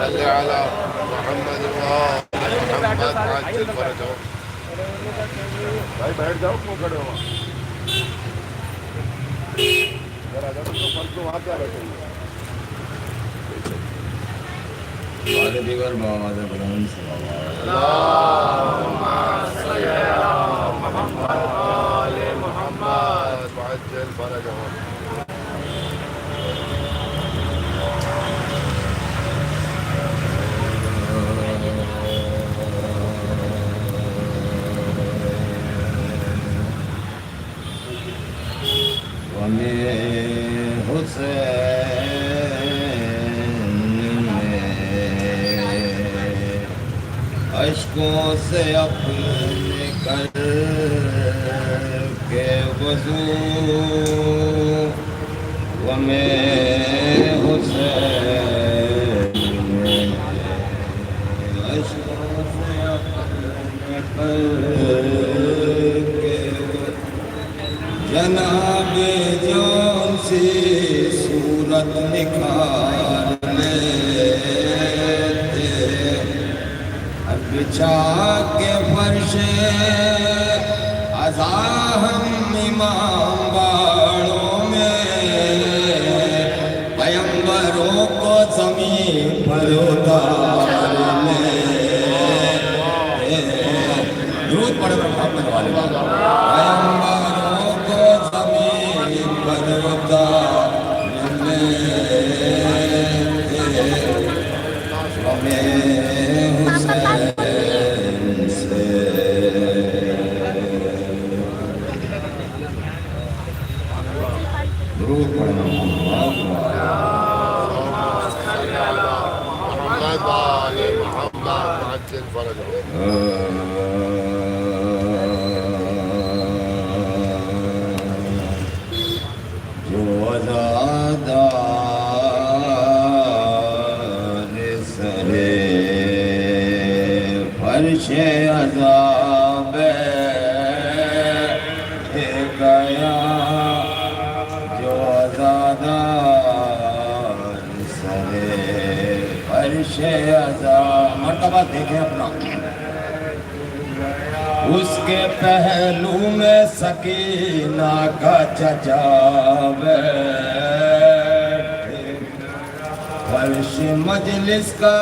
صل على محمد وآل محمد عجل فرجهم. بھائی بیٹھ جاؤ، کیوں کھڑے ہو؟ ذرا جب تو فرض وہاں کیا بیٹھے ہوئے؟ والے دیگر بآواز بلند صلوات. اللهم صل على محمد وآل محمد وعجل فرجهم. اشکوں سے اپنے کر کے وضو و میں حسین میں اشکوں سے اپنے کر کے جناب جون سی صورت نکھار بچھا کے فرش عزا ہم امام باڑوں میں پیمبروں کو زمین پر اتار لے. درود پڑھ محمد والے پیمبروں کو زمین پر اتار لے. فرش عذاب گیا جو زیادہ سرے فرش عذاب. مرتبہ دیکھیں اپنا، اس کے پہلو میں سکینہ کا چچا فرش مجلس کا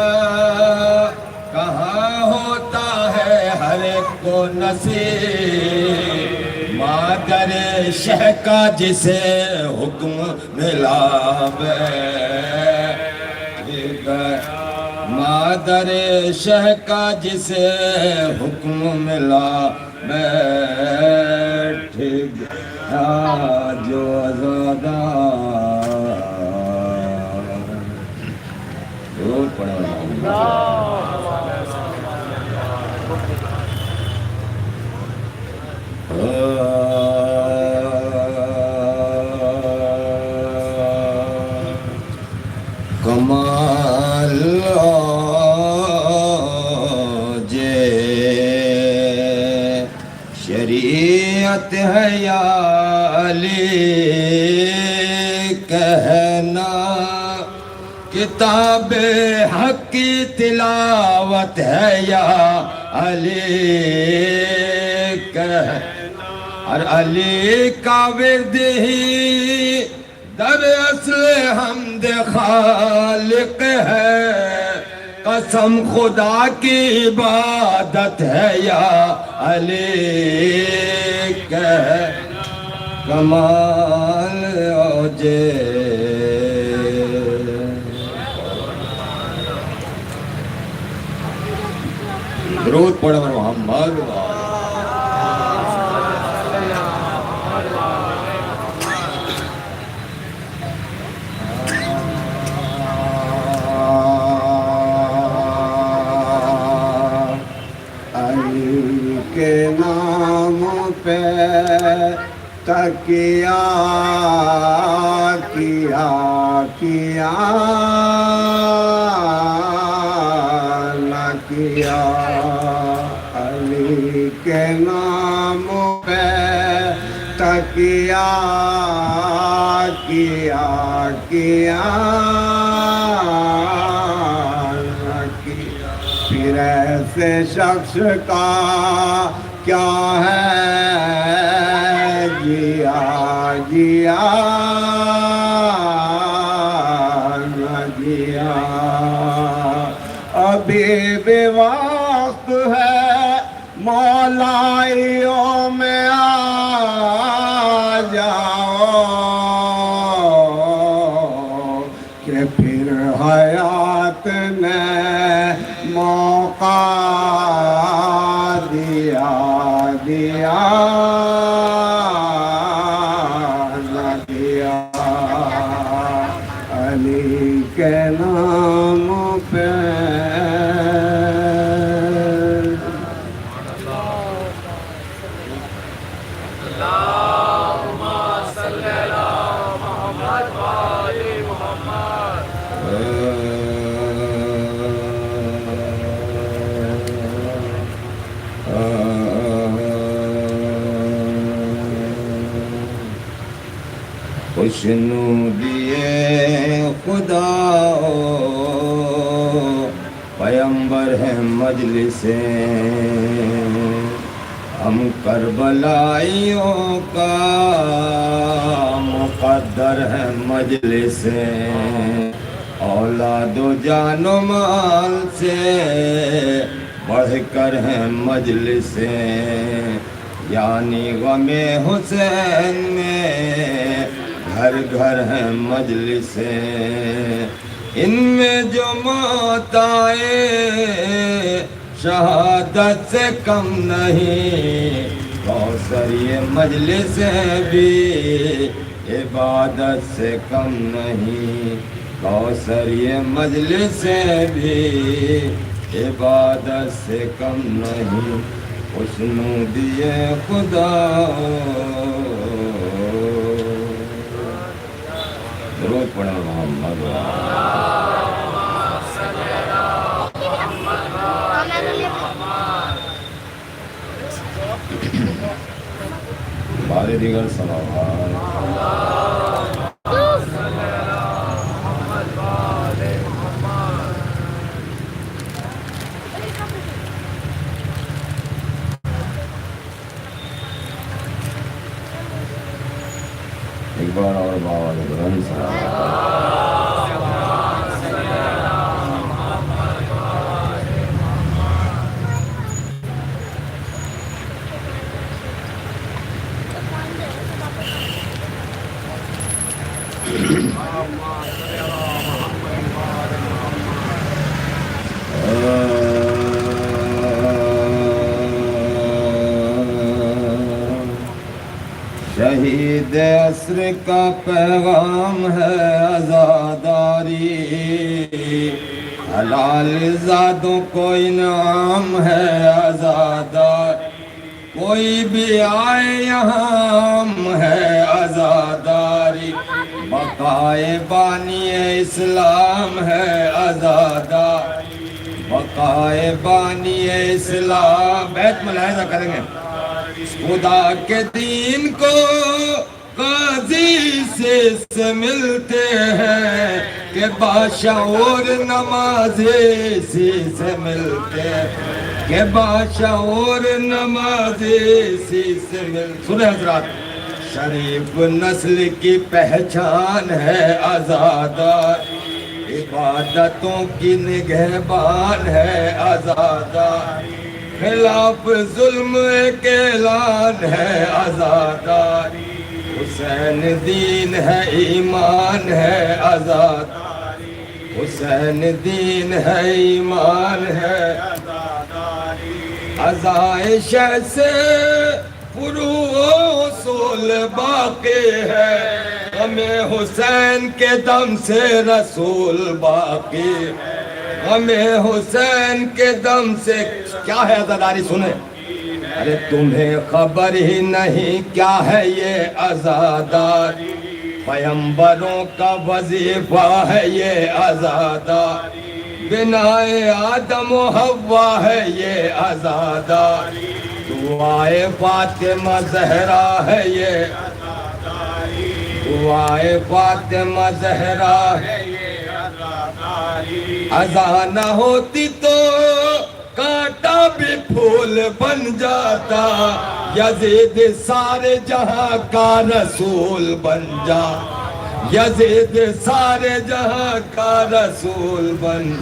کہاں ہوتا ہے ہر ایک کو نصیب، مادر شہ کا جسے حکم ملا مادر شہ کا جسے حکم ملا بیٹھ گیا جو زیادہ. درود پڑھو. کمال جے شریعت ہے یا علی کہنا، کتاب حق کی تلاوت ہے یا علی کہنا، اور علی کا ورد ہی در اصل حمد خالق ہے، قسم خدا کی عبادت ہے یا علی کہنا. کمال اوجے درود پڑھ محمد علی کے نام پہ تکیہ کیا نہ کیا، علی کے نام پہ تکیہ کیا سے شخص کا کیا ہے جیا جیا نہ جیا ابھی بھی وقت ہے مولائیوں میں آ جاؤ کہ پھر حیات نے موقع دیا دیا نہ دیا علی کے نام پہ خوشنودیے خدا پیمبر ہے مجلس ہم کربلائیوں کا مقدر ہے مجلس اولاد و جان و مال سے بڑھ کر ہے مجلس یعنی غم حسین میں گھر گھر ہے مجلس ان میں جو موت آئے شہادت سے کم نہیں کوثر یہ مجلس بھی عبادت سے کم نہیں کوثر یہ مجلس بھی عبادت سے کم نہیں خوشنودیے خدا درود پڑھا محمد بارے دیگر صلوات ایک بار اور بابا بلند شہید عصر کا پیغام ہے عزاداری حلال زادوں کو انعام ہے عزادار کوئی بھی آئے یہاں ہے عزاداری بقائے بانی اسلام ہے عزاداری بقائے بانی اسلام بیت ملاحظہ کریں گے خدا کے دین کو قاضی سے ملتے ہیں کہ باشعور نمازی سے ملتے ہیں کہ باشعور نمازی سے ملتے سنیں حضرات شریف نسل کی پہچان ہے عزادار عبادتوں کی نگہبان ہے عزادار خلاف ظلم ایک اعلان ہے عزاداری حسین دین ہے ایمان ہے عزاداری حسین دین ہے ایمان ہے عزائش سے فروع اصول باقی ہے ہمیں حسین کے دم سے رسول باقی ہمیں حسین کے دم سے کیا ہے عزاداری سنیں ارے تمہیں خبر ہی نہیں کیا ہے یہ عزاداری پیمبروں کا وظیفہ ہے یہ عزاداری بنائے آدم و حوا ہے یہ عزاداری دعائے فاطمہ زہرا ہے یہ عزاداری دعائے فاطمہ زہرا ہے یہ عزاداری اذان ہوتی تو کانٹا پھول بن جاتا، یزید سارے جہاں کا رسول بن جا، یزید سارے جہاں کا رسول بن،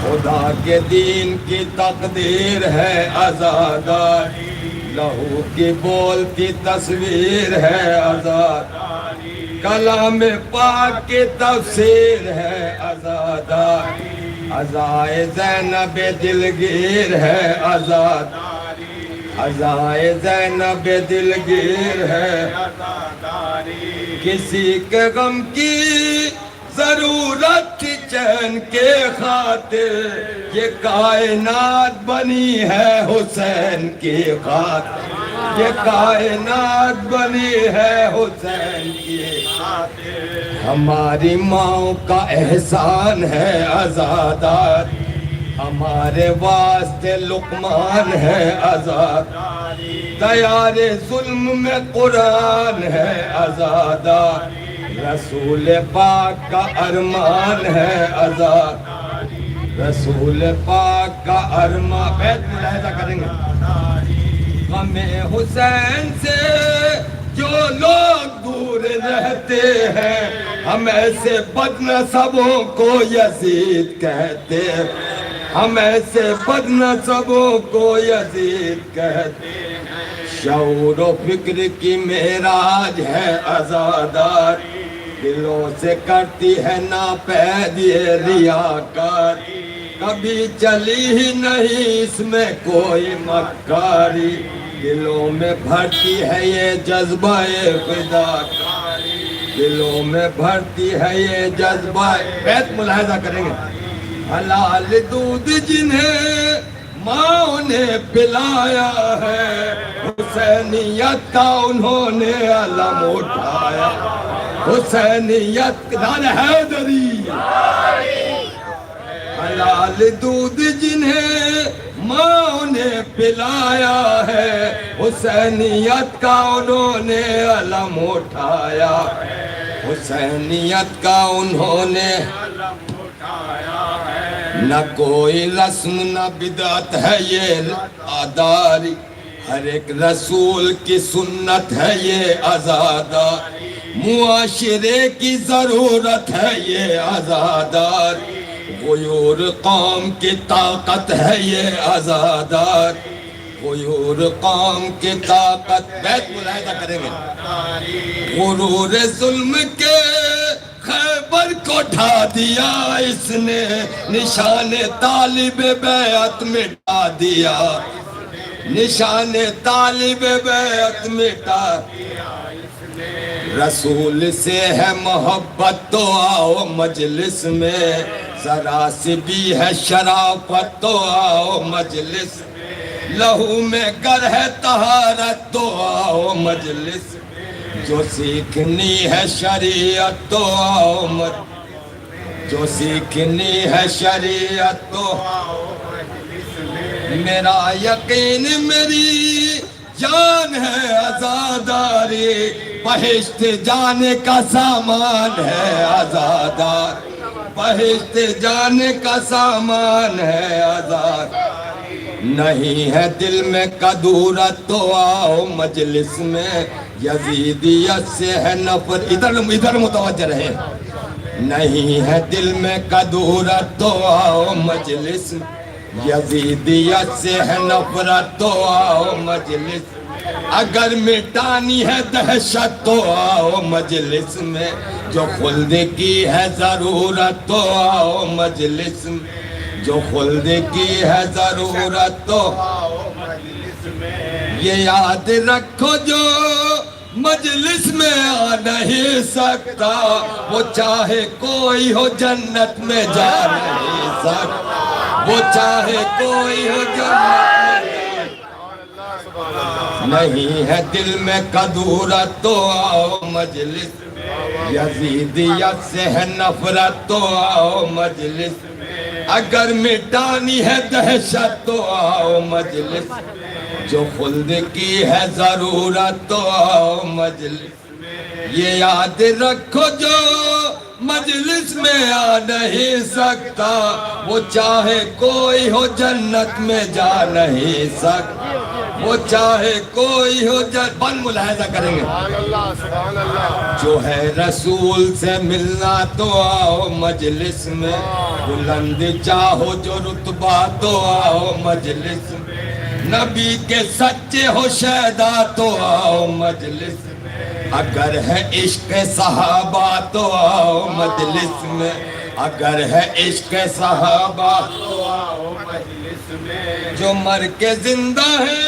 خدا کے دین کی تقدیر ہے عزاداری، لہو کی بولتی تصویر ہے عزاداری، کلام پاک کی تفسیر ہے عزاداری، عزائے زینب دلگیر ہے عزاداری، عزائے زینب دلگیر ہے عزاداری، کسی کے غم کی ضرورت تھی چین کے خاطر، یہ کائنات بنی ہے حسین کی خاطر، یہ کائنات بنی ہے حسین کی خاطر، ہماری ماں کا احسان ہے عزاداری، ہمارے واسطے لقمان ہے عزاداری، دیار ظلم میں قرآن ہے عزاداری، رسول پاک کا ارمان ہے عزاداری، رسول پاک کا ارمان، بیت ملاحظہ کریں گے، غم حسین سے جو لوگ دور رہتے ہیں، ہم ایسے بد نصبوں کو یزید کہتے ہیں، ہم ایسے بد نصبوں کو یزید کہتے ہیں، شعور و فکر کی معراج ہے عزاداری، دلوں سے کرتی ہے ناپید یہ ریاکاری، کبھی چلی ہی نہیں اس میں کوئی مکاری، دلوں میں بھرتی ہے یہ جذبہ فداکاری، دلوں میں بھرتی ہے یہ جذبہ، بیت ملاحظہ کریں گے، حلال دودھ جنہیں ماں نے پلایا ہے، حسینیت کا انہوں نے علم اٹھایا، حسینیت کا حیدری، حلال دودھ جنہیں ماں نے پلایا ہے، حسینیت کا انہوں نے علم اٹھایا، حسینیت کا انہوں نے نہ کوئی رسم نہ بدعت ہے یہ عزاداری، ہر ایک رسول کی سنت ہے یہ عزاداری، معاشرے کی ضرورت ہے یہ عزاداری، غیور قوم کی طاقت ہے یہ عزاداری، غیور قوم کی طاقت، بیت ملاحظہ کریں گے، غرور ظلم کے خیبر کو ڈھا دیا اس نے، نشان طالب بیعت مٹا دیا، نشان طالب بیعت مٹا دیا، رسول سے ہے محبت تو آؤ مجلس میں، ذرا سی بھی ہے شرافت تو آؤ مجلس، لہو میں گر ہے طہارت تو آؤ مجلس، جو سیکھنی ہے شریعت تو آؤ مجلس، جو سیکھنی ہے شریعت تو آؤ مجلس، میرا یقین میری جان ہے عزاداری، بہشت جانے کا سامان ہے عزاداری، بہشت جانے کا سامان ہے عزاداری، نہیں ہے دل میں کدورت تو آؤ مجلس میں، یزیدیت سے ہے نفرت، ادھر متوجہ رہے، نہیں ہے دل میں کدورت تو آؤ مجلس میں، یزیدیت سے ہے نفرت تو آؤ مجلس، اگر مٹانی ہے دہشت تو آؤ مجلس میں، جو خلد کی ہے ضرورت تو آؤ مجلس میں، جو خلد کی ہے ضرورت تو آؤ مجلس میں، یہ یاد رکھو جو مجلس میں آ نہیں سکتا، وہ چاہے کوئی ہو جنت میں جا نہیں سکتا، وہ چاہے کوئی ہو جنت میں نہیں ہے دل میں کدورت تو آؤ مجلس، یزیدیت سے ہے نفرت تو آؤ مجلس، اگر مٹانی ہے دہشت تو آؤ مجلس، جو خلد کی ہے ضرورت تو آؤ مجلس، یہ یاد رکھو جو مجلس میں آ نہیں سکتا، وہ چاہے کوئی ہو جنت میں جا نہیں سکتا، وہ چاہے کوئی ہو بن ملاحظہ کریں گے. سبحان اللہ سبحان اللہ. جو ہے رسول سے ملنا تو آؤ مجلس میں، بلند چاہو جو رتبہ تو آؤ مجلس میں، نبی کے سچے ہو شہدا تو آؤ مجلس میں، اگر ہے عشق صحابہ تو آؤ مجلس میں، اگر ہے عشق صحابہ تو آؤ مجلس میں. جو مر کے زندہ ہے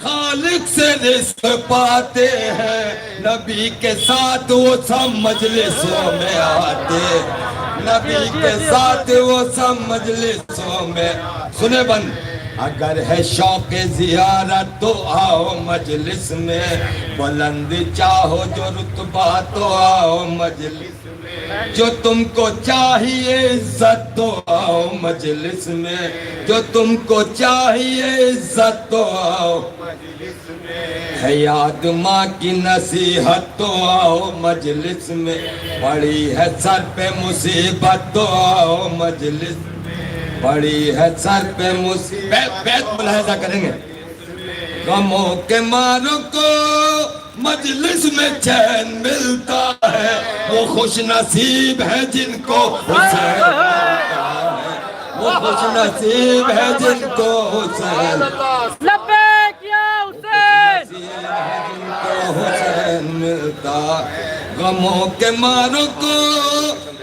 خالق سے رزق پاتے ہیں، نبی کے ساتھ وہ سب مجلسوں میں آتے، نبی کے ساتھ وہ سب مجلسوں میں. سنے بند، اگر ہے شوق زیارت تو آؤ مجلس میں، بلند چاہو جو رتبہ تو آؤ مجلس میں، جو تم کو چاہیے عزت تو آؤ مجلس میں، جو تم کو چاہیے عزت تو آؤ مجلس میں. ہے یاد ماں کی نصیحت تو آؤ مجلس میں، پڑی ہے سر پہ مصیبت تو آؤ مجلس میں، پڑی ہے سر پہ مصیبت. بیت ملاحظہ کریں گے. غموں کے ماروں کو مجلس میں چین ملتا ہے، وہ خوش نصیب ہے جن کو حسین ملتا ہے، وہ خوش نصیب ہے جن کو حسین لبیک یا حسین، جن کو حسین ملتا. غموں کے ماروں کو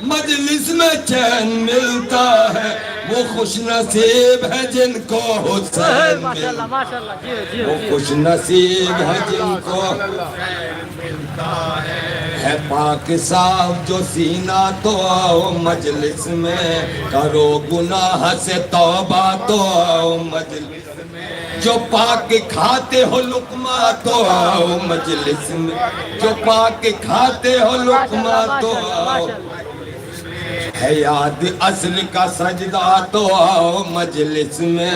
مجلس میں چین ملتا ہے، وہ خوش نصیب ہے جن کو حسین ماشاءاللہ ملتا ماشاءاللہ. جی جی ہے، وہ خوش نصیب ہے جن کو ہے. پاک صاحب جو سینہ تو آؤ مجلس میں، کرو گناہ سے توبہ تو آؤ مجلس میں، جو پاک کھاتے ہو لقمہ تو آؤ مجلس میں، جو پاک کھاتے ہو لقمہ تو آؤ. ہے یاد عصر کا سجدہ تو آؤ مجلس میں،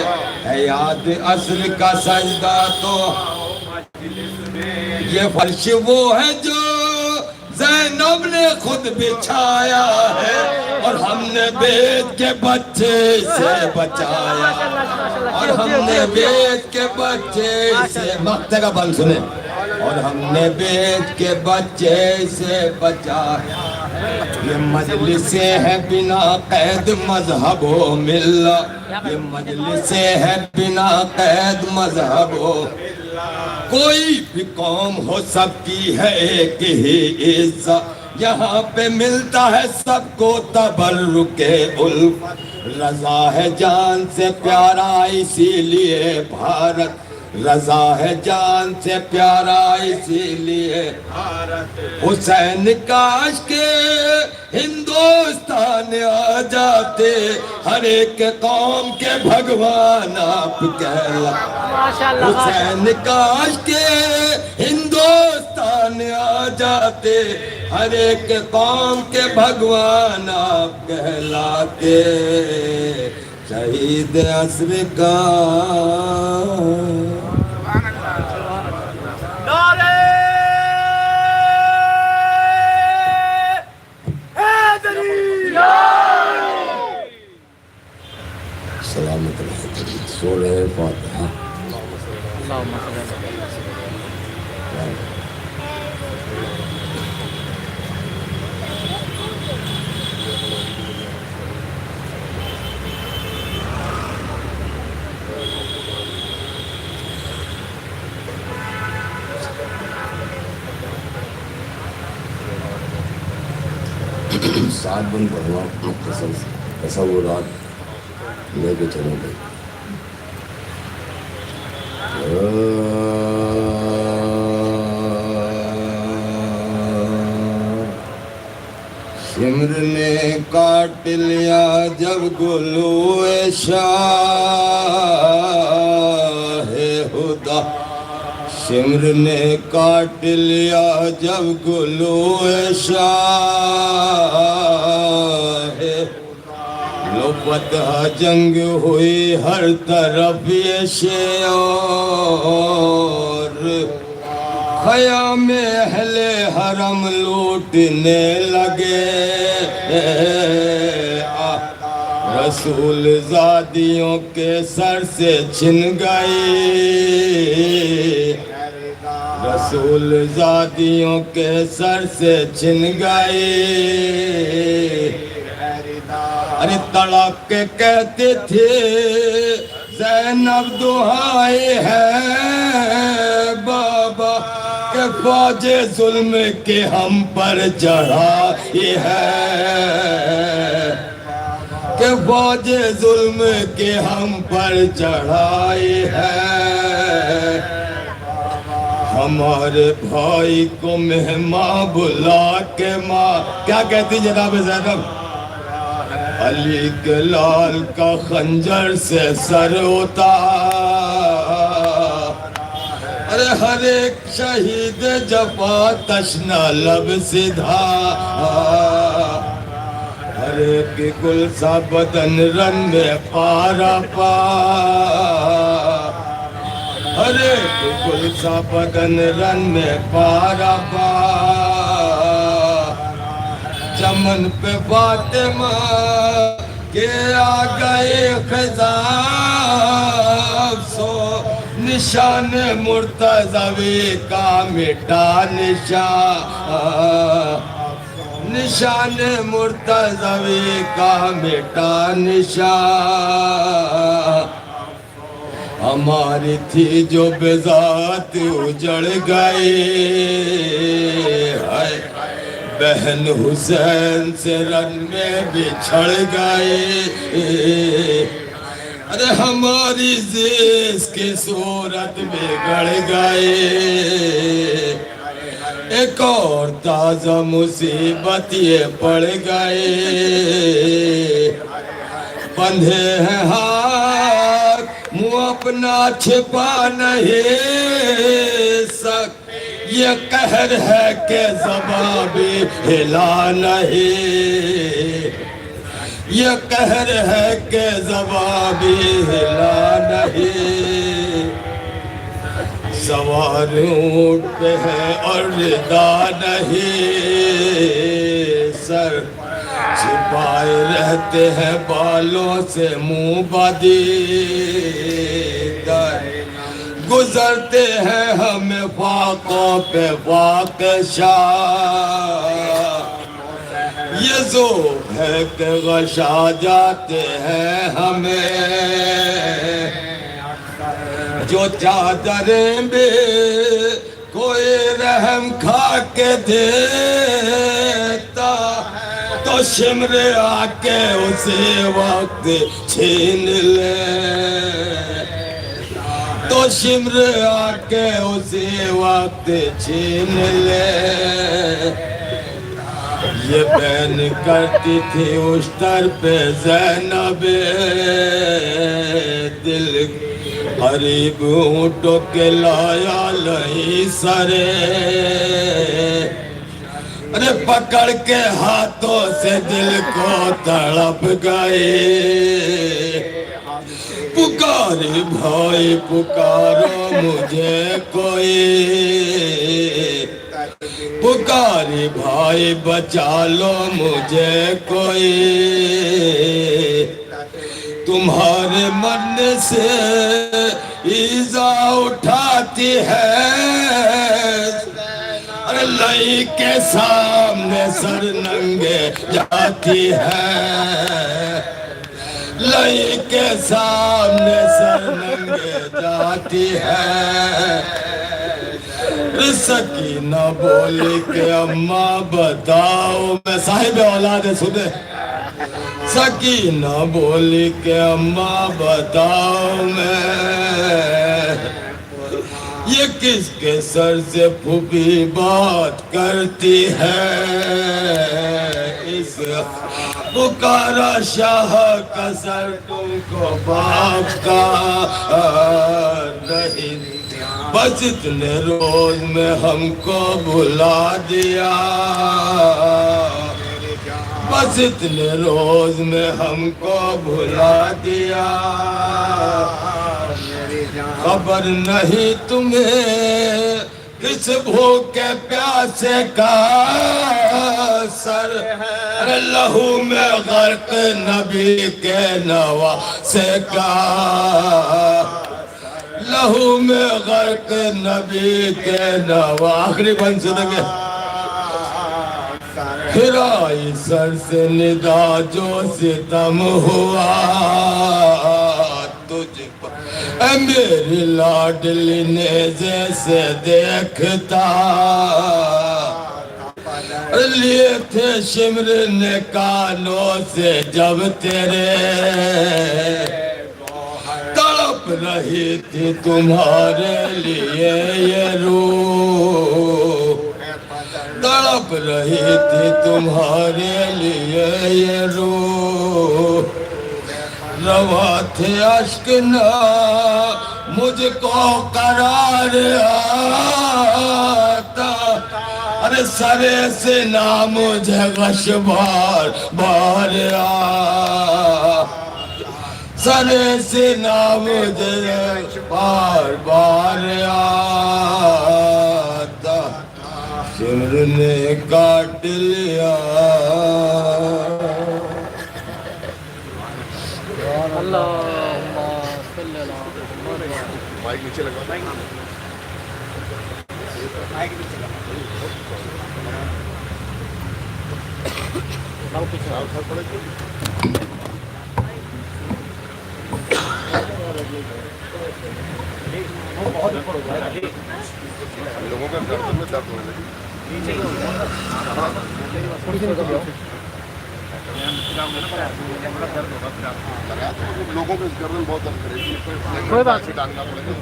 ہے یاد عصر کا سجدہ تو آؤ مجلس میں. یہ فرش وہ ہے جو زینب نے خود بچھایا ہے، اور ہم نے بیت کے بچے سے بچایا، اور ہم نے بیت کے بچے سے مقطع کا بند سنیں، اور ہم نے بیت کے بچے سے بچایا. یہ مجلسیں ہے بنا قید مذہب و ملت، یہ مجلسیں ہے بنا قید مذہب و ملت. کوئی بھی قوم ہو سب کی ہے ایک ہی عزت، یہاں پہ ملتا ہے سب کو تبرک الفت. رضا ہے جان سے پیارا اسی لیے بھارت، رضا ہے جان سے پیارا اسی لیے بھارت. حسین کاش کے ہندوستان آ جاتے، ہر ایک قوم کے بھگوان آپ کہلاتے. ماشاءاللہ حسین کاش کے ہندوستان آ جاتے، ہر ایک قوم کے بھگوان آپ کہلاتے. شہید عصر کا نعرے حیدری. سلامت رہے. سورہ فاتحہ. اللہم صل علی سات بند پڑھنا مختصر تصورات لے کے چلوں گے. شمر نے کاٹ لیا جب گلوے شاہ خدا، شمر نے کاٹ لیا جب گلوے شاہ، لو فتح جنگ ہوئی ہر طرف یہ شعر، خیام اہل حرم لوٹنے لگے رسول زادیوں کے سر سے چھن گئی رسول زادیوں کے سر سے چھن گئی ارے تڑپ کے کہتے تھے زینب دعائے ہے بابا کہ فوج ظلم کے ہم پر چڑھائی ہے کہ فوج ظلم کے ہم پر چڑھائی ہے ہمارے بھائی کو مہمان بلا کے ماں کیا کہتی جناب زینب علی کے لال کا خنجر سے سر ہوتا ارے ہر ایک شہید جفا تشنا لب سدھا ہر ایک گل سا بدن رن میں پارا پا ہر ایک گل سا بدن رن میں پارا پا چمن پہ فاطمہ کے آ گئے خضاب سو نشان مرتضوی کا مٹا نشان مرتضوی کا مٹا نشان ہماری تھی جو بذات اجڑ گئی بہن حسین سے رن میں بچھڑ گئے ارے ہماری زیس کی صورت بگڑ گئے ایک اور تازہ مصیبت یہ پڑ گئے بندھے ہیں ہاتھ منہ اپنا چھپا نہیں سکتے یہ قہر ہے کہ زباں بھی ہلا نہیں یہ قہر ہے کہ زباں بھی ہلا نہیں سوار اونٹ پہ ہے اور ردا نہیں سر چھپائے رہتے ہیں بالوں سے منہ بدیدہ گزرتے ہیں ہمیں فاقوں پہ واقعہ یہ ذوق ہے کہ غشا جاتے ہیں ہمیں جو چادریں بھی کوئی رحم کھا کے دیتا تو شمر آ کے اسی وقت چھین لے تو شمر آ کے اسی وقت چھین لے یہ بہن کرتی تھی اشتر پہ زینب دل قریب اونٹوں کے لایا لئی سرے ارے پکڑ کے ہاتھوں سے دل کو تڑپ گئے پکاری بھائی پکارو مجھے کوئی پکاری بھائی بچا لو مجھے کوئی تمہارے مرنے سے ایزا اٹھاتی ہے ارے لئی کے سامنے سر ننگے جاتی ہے لئی کے سامنے سر ننگے جاتی ہے سکینہ بولی کہ اماں بتاؤ میں صاحب اولاد سنے سکینہ بولی کہ اماں بتاؤ میں یہ کس کے سر سے پھوپھی بات کرتی ہے اس پکارا شاہ کا سر تم کو باپ کا نہیں بس اتنے روز میں ہم کو بھلا دیا بس اتنے روز میں ہم کو بھلا دیا خبر نہیں تمہیں کس بھوکے پیاسے کا سر لہو میں غرق نبی کے نواسے کا لہو میں غرق نبی کے آخری بند صدقے پھرائی سر سے ندا جو ستم ہوا تجھ پر اے میری لاڈلی نیزے سے دیکھتا لیے تھے شمر نے کانوں سے جب تیرے تڑپ رہی تھی تمہارے لیے یہ روح تڑپ رہی تھی تمہارے لیے یہ روح روا تھے اشک نہ مجھ کو قرار آتا ارے سرے سے نہ مجھے غش بار بار آ سرے سے نہ مجھے بار بار آتا شمر نے کاٹ لیا اللہم صلی اللہ علیہ وسلم. مائک نیچے لگا لوگوں کا گردن میں درد ہونے لگی لوگوں کے گردن بہت درد کرے گی کوئی بات نہیں. ڈالنا پڑے گا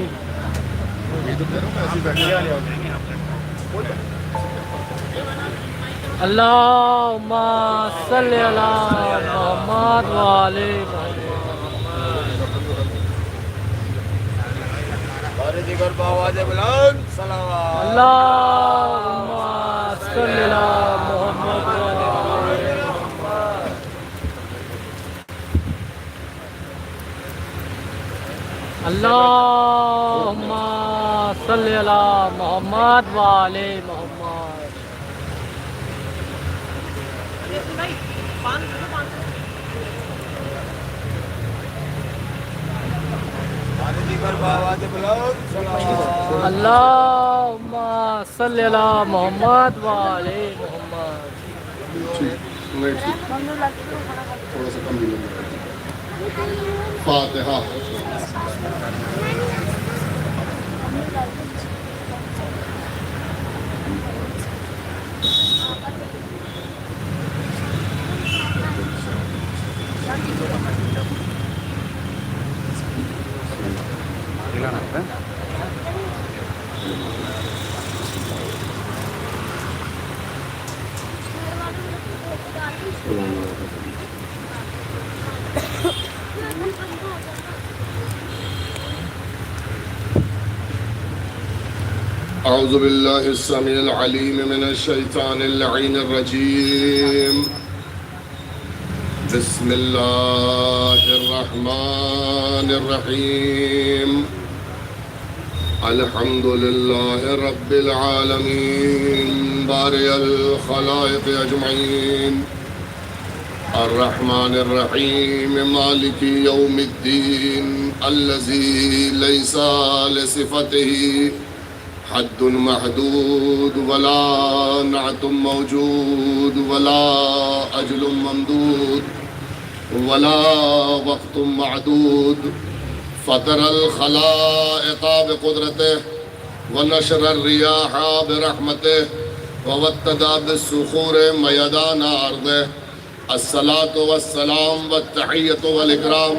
یہ تو کہہ رہا ہوں میں ایسی بیٹھے اللہم صلی علی محمد وآلِ دیگر بآواز بلند صلوات اللہم صلی علی محمد وآلِ اللہم صلی علی محمد وآلِ محمد. دیگر بآواز بلند صلوات اللہم صلی علی محمد وآلِ محمد. تھوڑا سا کم ملے فاتحہ. اعوذ باللہ السمیع العلیم من الشیطان اللعین الرجیم بسم اللہ الرحمن الرحیم الحمد للہ رب العالمین بارئ الخلائق اجمعین الرحمن الرحیم مالک یوم الدین الذی لیس لصفته حد محدود ولا نعت موجود ولا أجل ممدود ولا وقت معدود فطر الخلائق بقدرته ونشر الرياح برحمته ووتد بالصخور ميدان أرضه الصلاة والسلام والتحية والإكرام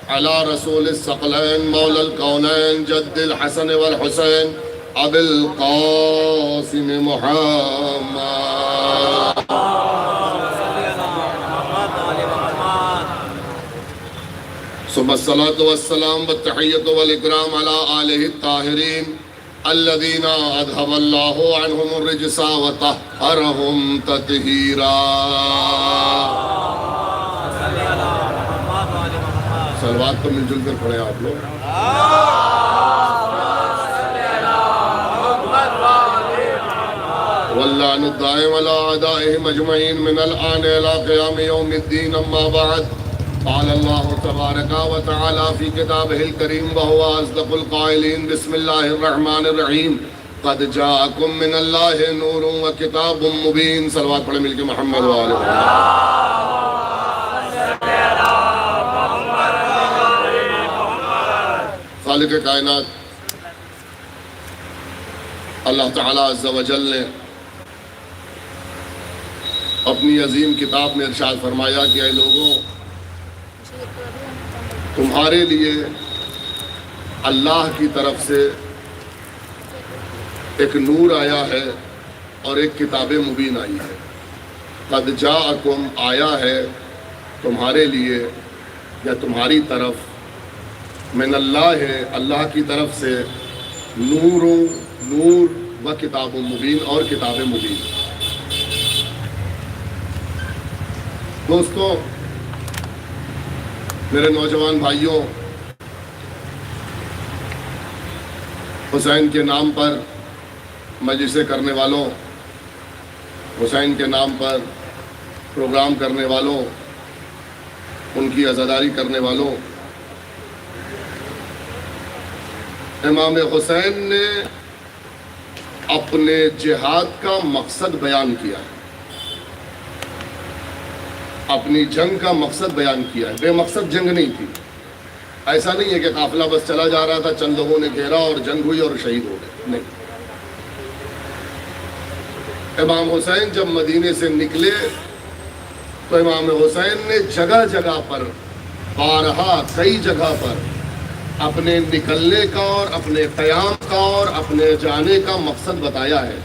على رسول الثقلين مولى الكونين جد الحسن والحسين أبي القاسم محمد ثم الصلاة والسلام والتحية والإكرام على آله الطاهرين الذين أذهب الله عنهم الرجس وطهرهم تطهيرا. صلوات تو مل جل کر پڑھیں آپ لوگ. واللعن الدائم على أعدائهم أجمعين من الآن إلى قيام يوم الدين. أما بعد، قال الله تبارك وتعالى في كتابه الكريم وهو أصدق القائلين: بسم الله الرحمن الرحيم. قد جاءكم من الله نور وكتاب مبين. صلوات پڑھیں مل کے محمد وآلہ. خالق کائنات اللہ تعالیٰ عز و جل نے اپنی عظیم کتاب میں ارشاد فرمایا کہ اے لوگوں، تمہارے لیے اللہ کی طرف سے ایک نور آیا ہے اور ایک کتاب مبین آئی ہے. قد جاءکم آیا ہے تمہارے لیے یا تمہاری طرف، من اللہ ہے اللہ کی طرف سے، نور و کتاب مبین اور کتاب مبین. دوستو، میرے نوجوان بھائیوں، حسین کے نام پر مجلسیں کرنے والوں، حسین کے نام پر پروگرام کرنے والوں، ان کی عزاداری کرنے والوں، امام حسین نے اپنے جہاد کا مقصد بیان کیا ہے، اپنی جنگ کا مقصد بیان کیا ہے. بے مقصد جنگ نہیں تھی. ایسا نہیں ہے کہ قافلہ بس چلا جا رہا تھا، چند لوگوں نے گھیرا اور جنگ ہوئی اور شہید ہو گئے. نہیں. امام حسین جب مدینے سے نکلے تو امام حسین نے جگہ جگہ پر، بارہا کئی جگہ پر اپنے نکلنے کا اور اپنے قیام کا اور اپنے جانے کا مقصد بتایا ہے.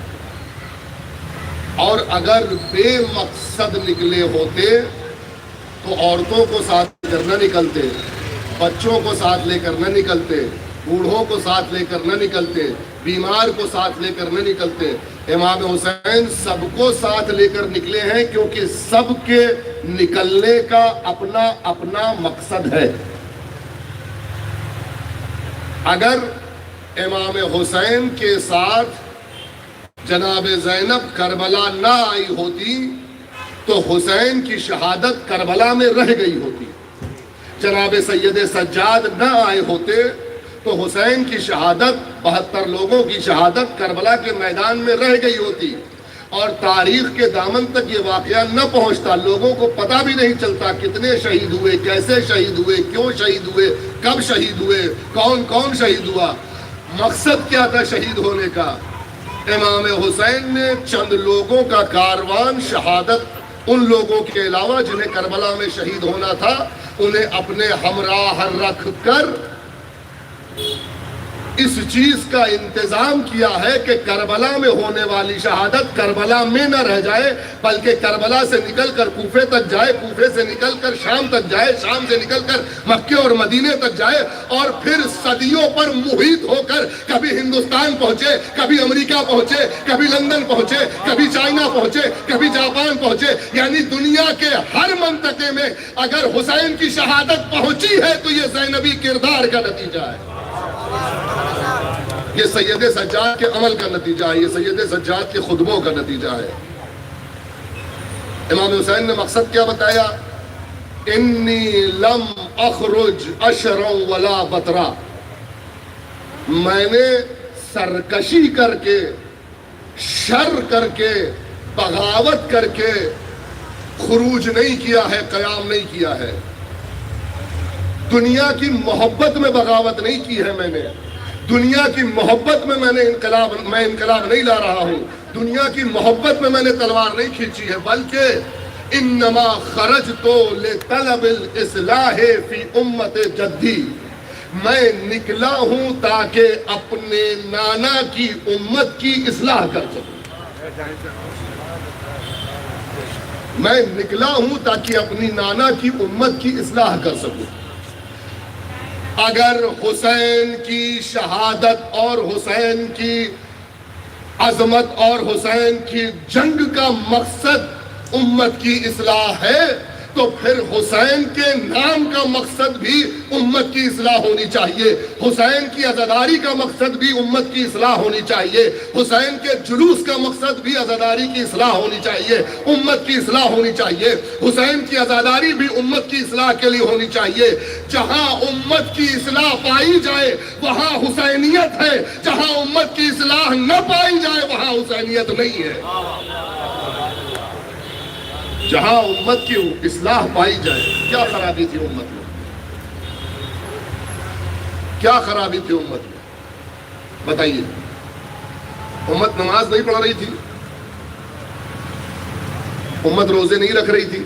اور اگر بے مقصد نکلے ہوتے تو عورتوں کو ساتھ لے کر نہ نکلتے، بچوں کو ساتھ لے کر نہ نکلتے، بوڑھوں کو ساتھ لے کر نہ نکلتے، بیمار کو ساتھ لے کر نہ نکلتے. امام حسین سب کو ساتھ لے کر نکلے ہیں کیونکہ سب کے نکلنے کا اپنا اپنا مقصد ہے. اگر امام حسین کے ساتھ جناب زینب کربلا نہ آئی ہوتی تو حسین کی شہادت کربلا میں رہ گئی ہوتی. جناب سید سجاد نہ آئے ہوتے تو حسین کی شہادت، 72 لوگوں کی شہادت کربلا کے میدان میں رہ گئی ہوتی، اور تاریخ کے دامن تک یہ واقعہ نہ پہنچتا. لوگوں کو پتہ بھی نہیں چلتا کتنے شہید ہوئے، کیسے شہید ہوئے، کیوں شہید ہوئے، کب شہید ہوئے، کون کون شہید ہوا، مقصد کیا تھا شہید ہونے کا. امام حسین نے چند لوگوں کا کاروان شہادت، ان لوگوں کے علاوہ جنہیں کربلا میں شہید ہونا تھا، انہیں اپنے ہمراہ رکھ کر اس چیز کا انتظام کیا ہے کہ کربلا میں ہونے والی شہادت کربلا میں نہ رہ جائے، بلکہ کربلا سے نکل کر کوفے تک جائے، کوفے سے نکل کر شام تک جائے، شام سے نکل کر مکے اور مدینے تک جائے، اور پھر صدیوں پر محیط ہو کر کبھی ہندوستان پہنچے، کبھی امریکہ پہنچے، کبھی لندن پہنچے، کبھی چائنا پہنچے، کبھی جاپان پہنچے. یعنی دنیا کے ہر منطقے میں اگر حسین کی شہادت پہنچی ہے تو یہ زینبی کردار کا نتیجہ ہے، یہ سید سجاد کے عمل کا نتیجہ ہے، یہ سید سجاد کے خطبوں کا نتیجہ ہے. امام حسین نے مقصد کیا بتایا؟ انی لم اخرج اشرا ولا بطرا، میں نے سرکشی کر کے، شر کر کے، بغاوت کر کے خروج نہیں کیا ہے، قیام نہیں کیا ہے. دنیا کی محبت میں بغاوت نہیں کی ہے میں نے، دنیا کی محبت میں میں انقلاب نہیں لا رہا ہوں، دنیا کی محبت میں نے تلوار نہیں کھینچی ہے، بلکہ انما خرجت لطلب الاصلاح فی امت جدی، میں نکلا ہوں تاکہ اپنے نانا کی امت کی اصلاح کر سکوں. میں نکلا ہوں تاکہ اپنی نانا کی امت کی اصلاح کر سکوں. اگر حسین کی شہادت اور حسین کی عظمت اور حسین کی جنگ کا مقصد امت کی اصلاح ہے تو پھر حسین کے نام کا مقصد بھی امت کی اصلاح ہونی چاہیے، حسین کی عزاداری کا مقصد بھی امت کی اصلاح ہونی چاہیے، حسین کے جلوس کا مقصد بھی عزاداری کی اصلاح ہونی چاہیے، امت کی اصلاح ہونی چاہیے، حسین کی عزاداری بھی امت کی اصلاح کے لیے ہونی چاہیے۔ جہاں امت کی اصلاح پائی جائے وہاں حسینیت ہے، جہاں امت کی اصلاح نہ پائی جائے وہاں حسینیت نہیں ہے۔ جہاں امت کی اصلاح پائی جائے، کیا خرابی تھی امت میں؟ کیا خرابی تھی امت میں؟ بتائیے۔ امت نماز نہیں پڑھ رہی تھی، امت روزے نہیں رکھ رہی تھی،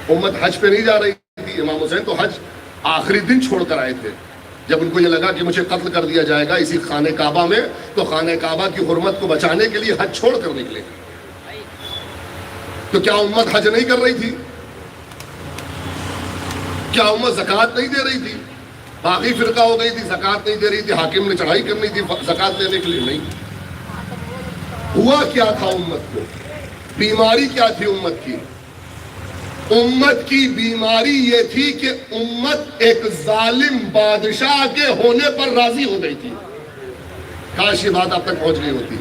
امت حج پہ نہیں جا رہی تھی۔ امام حسین تو حج آخری دن چھوڑ کر آئے تھے، جب ان کو یہ لگا کہ مجھے قتل کر دیا جائے گا اسی خانہ کعبہ میں، تو خانہ کعبہ کی حرمت کو بچانے کے لیے حج چھوڑ کر نکلے۔ تو کیا امت حج نہیں کر رہی تھی؟ کیا امت زکوٰۃ نہیں دے رہی تھی؟ باقی فرقہ ہو گئی تھی، زکوٰۃ نہیں دے رہی تھی، حاکم نے چڑھائی کرنی تھی زکوٰۃ دینے کے لیے؟ نہیں۔ ہوا کیا تھا امت کو؟ بیماری کیا تھی امت کی؟ امت کی بیماری یہ تھی کہ امت ایک ظالم بادشاہ کے ہونے پر راضی ہو گئی تھی۔ کاش یہ بات اب تک پہنچ گئی ہوتی۔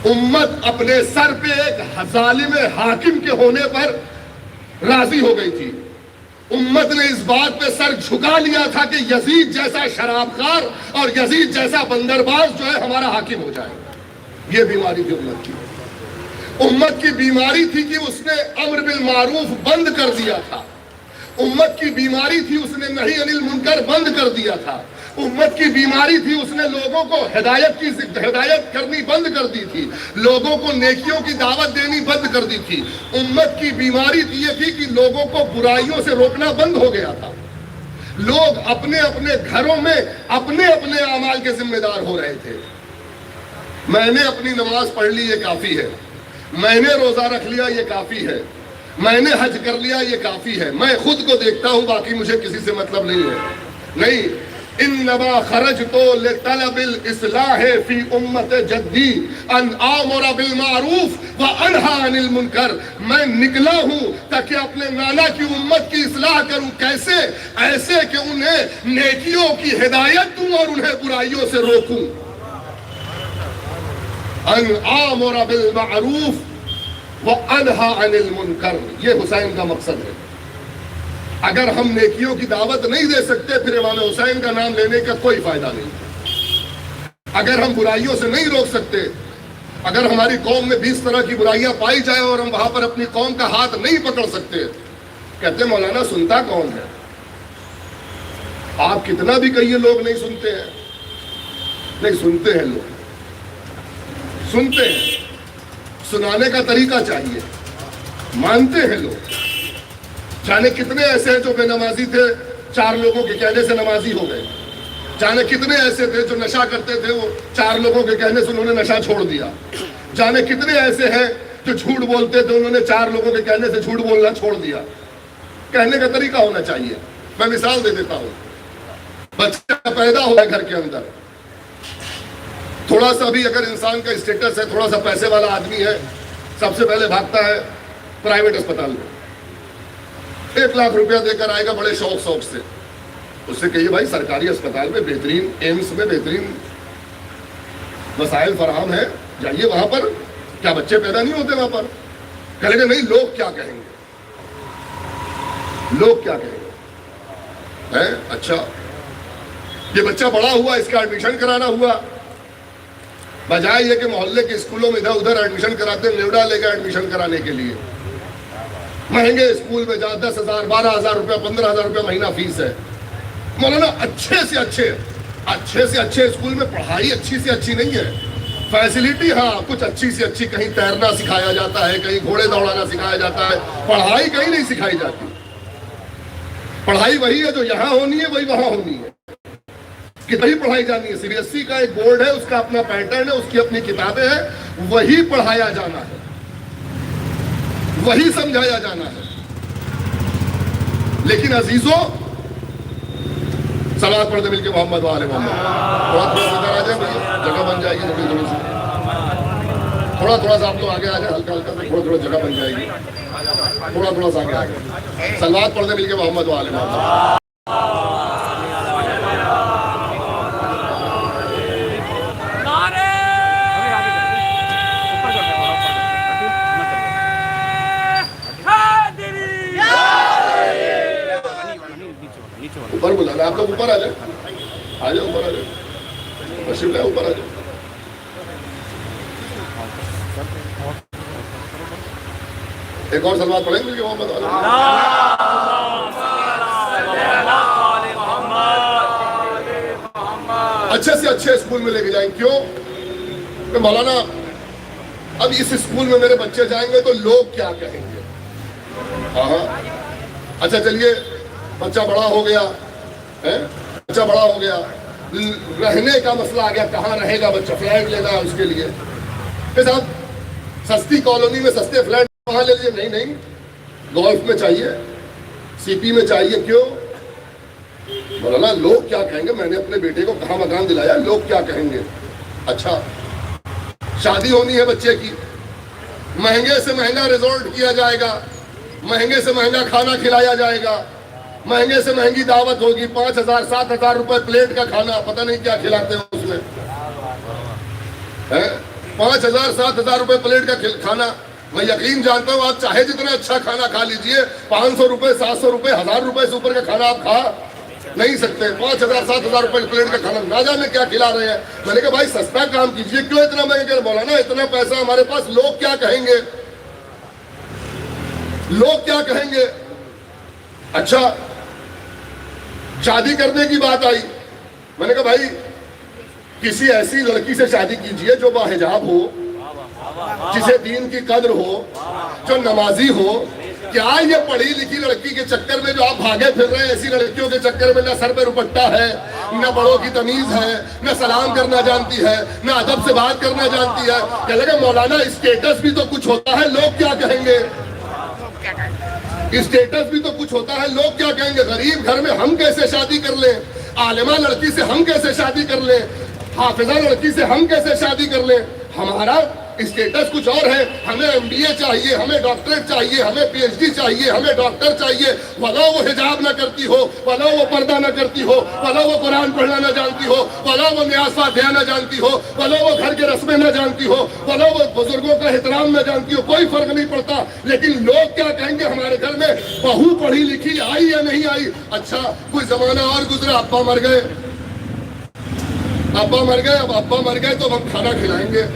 امت اپنے سر پہ ایک ظالم حاکم کے ہونے پر راضی ہو گئی تھی۔ امت نے اس بات پہ سر جھکا لیا تھا کہ یزید جیسا شراب خور اور یزید جیسا بندرباز جو ہے ہمارا حاکم ہو جائے۔ یہ بیماری تھی امت کی۔ امت کی بیماری تھی کہ اس نے امر بالمعروف بند کر دیا تھا۔ امت کی بیماری تھی اس نے نہی عن المنکر بند کر دیا تھا۔ امت کی بیماری تھی اس نے لوگوں کو ہدایت کرنی بند کر دی تھی، لوگوں کو نیکیوں کی دعوت دینی بند کر دی تھی۔ امت کی بیماری یہ تھی کہ لوگوں کو برائیوں سے روکنا بند ہو گیا تھا۔ لوگ اپنے اپنے گھروں میں اپنے اپنے اعمال کے ذمہ دار ہو رہے تھے۔ میں نے اپنی نماز پڑھ لی، یہ کافی ہے۔ میں نے روزہ رکھ لیا، یہ کافی ہے۔ میں نے حج کر لیا، یہ کافی ہے۔ میں خود کو دیکھتا ہوں، باقی مجھے کسی سے مطلب نہیں ہے۔ نہیں، انما خرجت لطلب الاصلاح فی امت جدی ان آمر بالمعروف وانہی عن المنکر۔ میں نکلا ہوں تاکہ اپنے نانا کی امت کی اصلاح کروں۔ کیسے؟ ایسے کہ انہیں نیکیوں کی ہدایت دوں اور انہیں برائیوں سے روکوں۔ ان آمر بالمعروف وانہی عن المنکر، یہ حسین کا مقصد ہے۔ اگر ہم نیکیوں کی دعوت نہیں دے سکتے پھر امام حسین کا نام لینے کا کوئی فائدہ نہیں۔ اگر ہم برائیوں سے نہیں روک سکتے، اگر ہماری قوم میں 20 طرح کی برائیاں پائی جائیں اور ہم وہاں پر اپنی قوم کا ہاتھ نہیں پکڑ سکتے، کہتے ہیں مولانا سنتا کون ہے؟ آپ کتنا بھی کہیے لوگ نہیں سنتے ہیں۔ نہیں سنتے ہیں، لوگ سنتے ہیں، سنانے کا طریقہ چاہیے، مانتے ہیں لوگ۔ جانے کتنے ایسے ہیں جو بے نمازی تھے، 4 لوگوں کے کہنے سے نمازی ہو گئے۔ جانے کتنے ایسے تھے جو نشہ کرتے تھے، وہ 4 لوگوں کے کہنے سے انہوں نے نشہ چھوڑ دیا۔ جانے کتنے ایسے ہیں جو جھوٹ بولتے تھے، انہوں نے 4 لوگوں کے کہنے سے جھوٹ بولنا چھوڑ دیا۔ کہنے کا طریقہ ہونا چاہیے۔ میں مثال دے دیتا ہوں۔ بچہ پیدا ہوا ہے گھر کے اندر، تھوڑا سا بھی اگر انسان کا اسٹیٹس ہے، تھوڑا سا پیسے والا آدمی ہے، سب سے پہلے بھاگتا ہے پرائیویٹ اسپتال میں۔ 1 لاکھ روپیہ دے کر آئے گا بڑے شوق سے۔ اس سے کہیے بھائی سرکاری اسپتال میں بہترین، ایمس میں بہترین وسائل فراہم ہے، جائیے وہاں پر۔ کیا بچے پیدا نہیں ہوتے وہاں پر؟ کہے گا نہیں، لوگ کیا کہیں گے، لوگ کیا کہیں گے۔ اچھا، یہ بچہ بڑا ہوا، اس کا ایڈمیشن کرانا ہوا، بجائے یہ کہ محلے کے اسکولوں میں ادھر ادھر ایڈمیشن کراتے، نیوڈا لے گا ایڈمیشن کرانے کے لیے۔ مہنگے اسکول میں جا 10,000 12,000 روپیہ 15,000 روپیہ مہینہ فیس ہے۔ مولانا اچھے سے اچھے اسکول میں پڑھائی اچھی سے اچھی نہیں ہے، فیسلٹی ہاں کچھ اچھی سے اچھی، کہیں تیرنا سکھایا جاتا ہے، کہیں گھوڑے دوڑانا سکھایا جاتا ہے، پڑھائی کہیں نہیں سکھائی جاتی۔ پڑھائی وہی ہے جو یہاں ہونی ہے، وہی وہاں ہونی ہے۔ کتنی پڑھائی جانی ہے؟ CBSE کا ایک بورڈ ہے، اس کا اپنا پیٹرن ہے، اس کی اپنی کتابیں ہیں، وہی پڑھایا جانا ہے، وہی سمجھایا جانا ہے۔ لیکن عزیزوں، صلوات پڑھتے مل کے محمد و آل محمد۔ تھوڑا ادھر آ جائے، جگہ بن جائے گی تھوڑی سی۔ تھوڑا تھوڑا سا آپ لوگ آگے آ جائیں, ہلکا ہلکا سے تھوڑا تھوڑا جگہ بن جائے گی, تھوڑا تھوڑا سا آگے آ جائیں. سلوات پڑھنے مل کے محمد والے محمد. اوپر بلانا آپ لوگ, اوپر آ جائیں, آ جائیں اوپر آ جائیں, تشریف لائیں اوپر آ جائیں. ایک اور سلوات پڑھیں گے محمد والے. اچھے سے اچھے اسکول میں لے کے جائیں. کیوں کہ مولانا اب اس اسکول میں میرے بچے جائیں گے تو لوگ کیا کہیں گے. ہاں اچھا چلیے, بچہ بڑا ہو گیا, بچہ بڑا ہو گیا, رہنے کا مسئلہ آ گیا, کہاں رہے گا بچہ, فلیٹ لینا ہے اس کے لیے. کہ صاحب سستی کالونی میں سستے فلیٹ وہاں لے لیجیے. نہیں نہیں, گولف میں چاہیے, سی پی میں چاہیے. کیوں مولانا لوگ کیا کہیں گے, میں نے اپنے بیٹے کو کہاں مکان دلایا, لوگ کیا کہیں گے. اچھا شادی ہونی ہے بچے کی, مہنگے سے مہنگا ریزورٹ کیا جائے گا, مہنگے سے مہنگا کھانا کھلایا جائے گا, مہنگے سے مہنگی دعوت ہوگی, 5,000 7,000 روپے پلیٹ کا کھانا, پتہ نہیں کیا کھلاتے ہیں اس میں. 5,000 7,000 روپے پلیٹ کا کھانا. میں یقین جانتا ہوں آپ چاہے جتنا اچھا کھانا کھا لیجئے, 500 روپے 700 روپے 1000 روپے سے اوپر کا کھانا آپ کھا نہیں سکتے. 5,000 7,000 روپے پلیٹ کا کھانا نہ جانے کیا کھلا رہے ہیں. میں نے کہا بھائی سستا کام کیجئے, کیوں اتنا مہنگا. مولانا اتنا پیسہ ہمارے پاس, لوگ کیا کہیں گے, لوگ کیا کہیں گے. اچھا شادی کرنے کی بات آئی, میں نے کہا بھائی کسی ایسی لڑکی سے شادی کیجئے جو باحجاب ہو, جسے دین کی قدر ہو, جو نمازی ہو. کیا یہ پڑھی لکھی لڑکی کے چکر میں جو آپ بھاگے پھر رہے ہیں, ایسی لڑکیوں کے چکر میں نہ سر پہ دوپٹہ ہے, نہ بڑوں کی تمیز ہے, نہ سلام کرنا جانتی ہے, نہ ادب سے بات کرنا جانتی ہے. کہنے لگے مولانا اسٹیٹس بھی تو کچھ ہوتا ہے, لوگ کیا کہیں گے. اسٹیٹس بھی تو کچھ ہوتا ہے, لوگ کیا کہیں گے. غریب گھر میں ہم کیسے شادی کر لیں, عالمہ لڑکی سے ہم کیسے شادی کر لیں, حافظہ لڑکی سے ہم کیسے شادی کر لیں. ہمارا اسٹیٹس کچھ اور ہے, ہمیں MBA چاہیے, ہمیں ڈاکٹریٹ چاہیے, ہمیں PhD چاہیے, ہمیں ڈاکٹر چاہیے. ولا وہ حجاب نہ کرتی ہو, ولا وہ پردہ نہ کرتی ہو, ولا وہ قرآن پڑھنا نہ جانتی ہو, ولا وہ نیاز فاتحہ نہ جانتی ہو, ولا وہ گھر کے رسمیں نہ جانتی ہو, ولا وہ بزرگوں کا احترام نہ جانتی ہو, کوئی فرق نہیں پڑتا. لیکن لوگ کیا کہیں گے ہمارے گھر میں بہو پڑھی لکھی آئی یا نہیں آئی. اچھا کوئی زمانہ اور گزرا, ابا مر گئے, ابا مر گئے, اب ابا مر گئے تو ہم کھانا کھلائیں گے.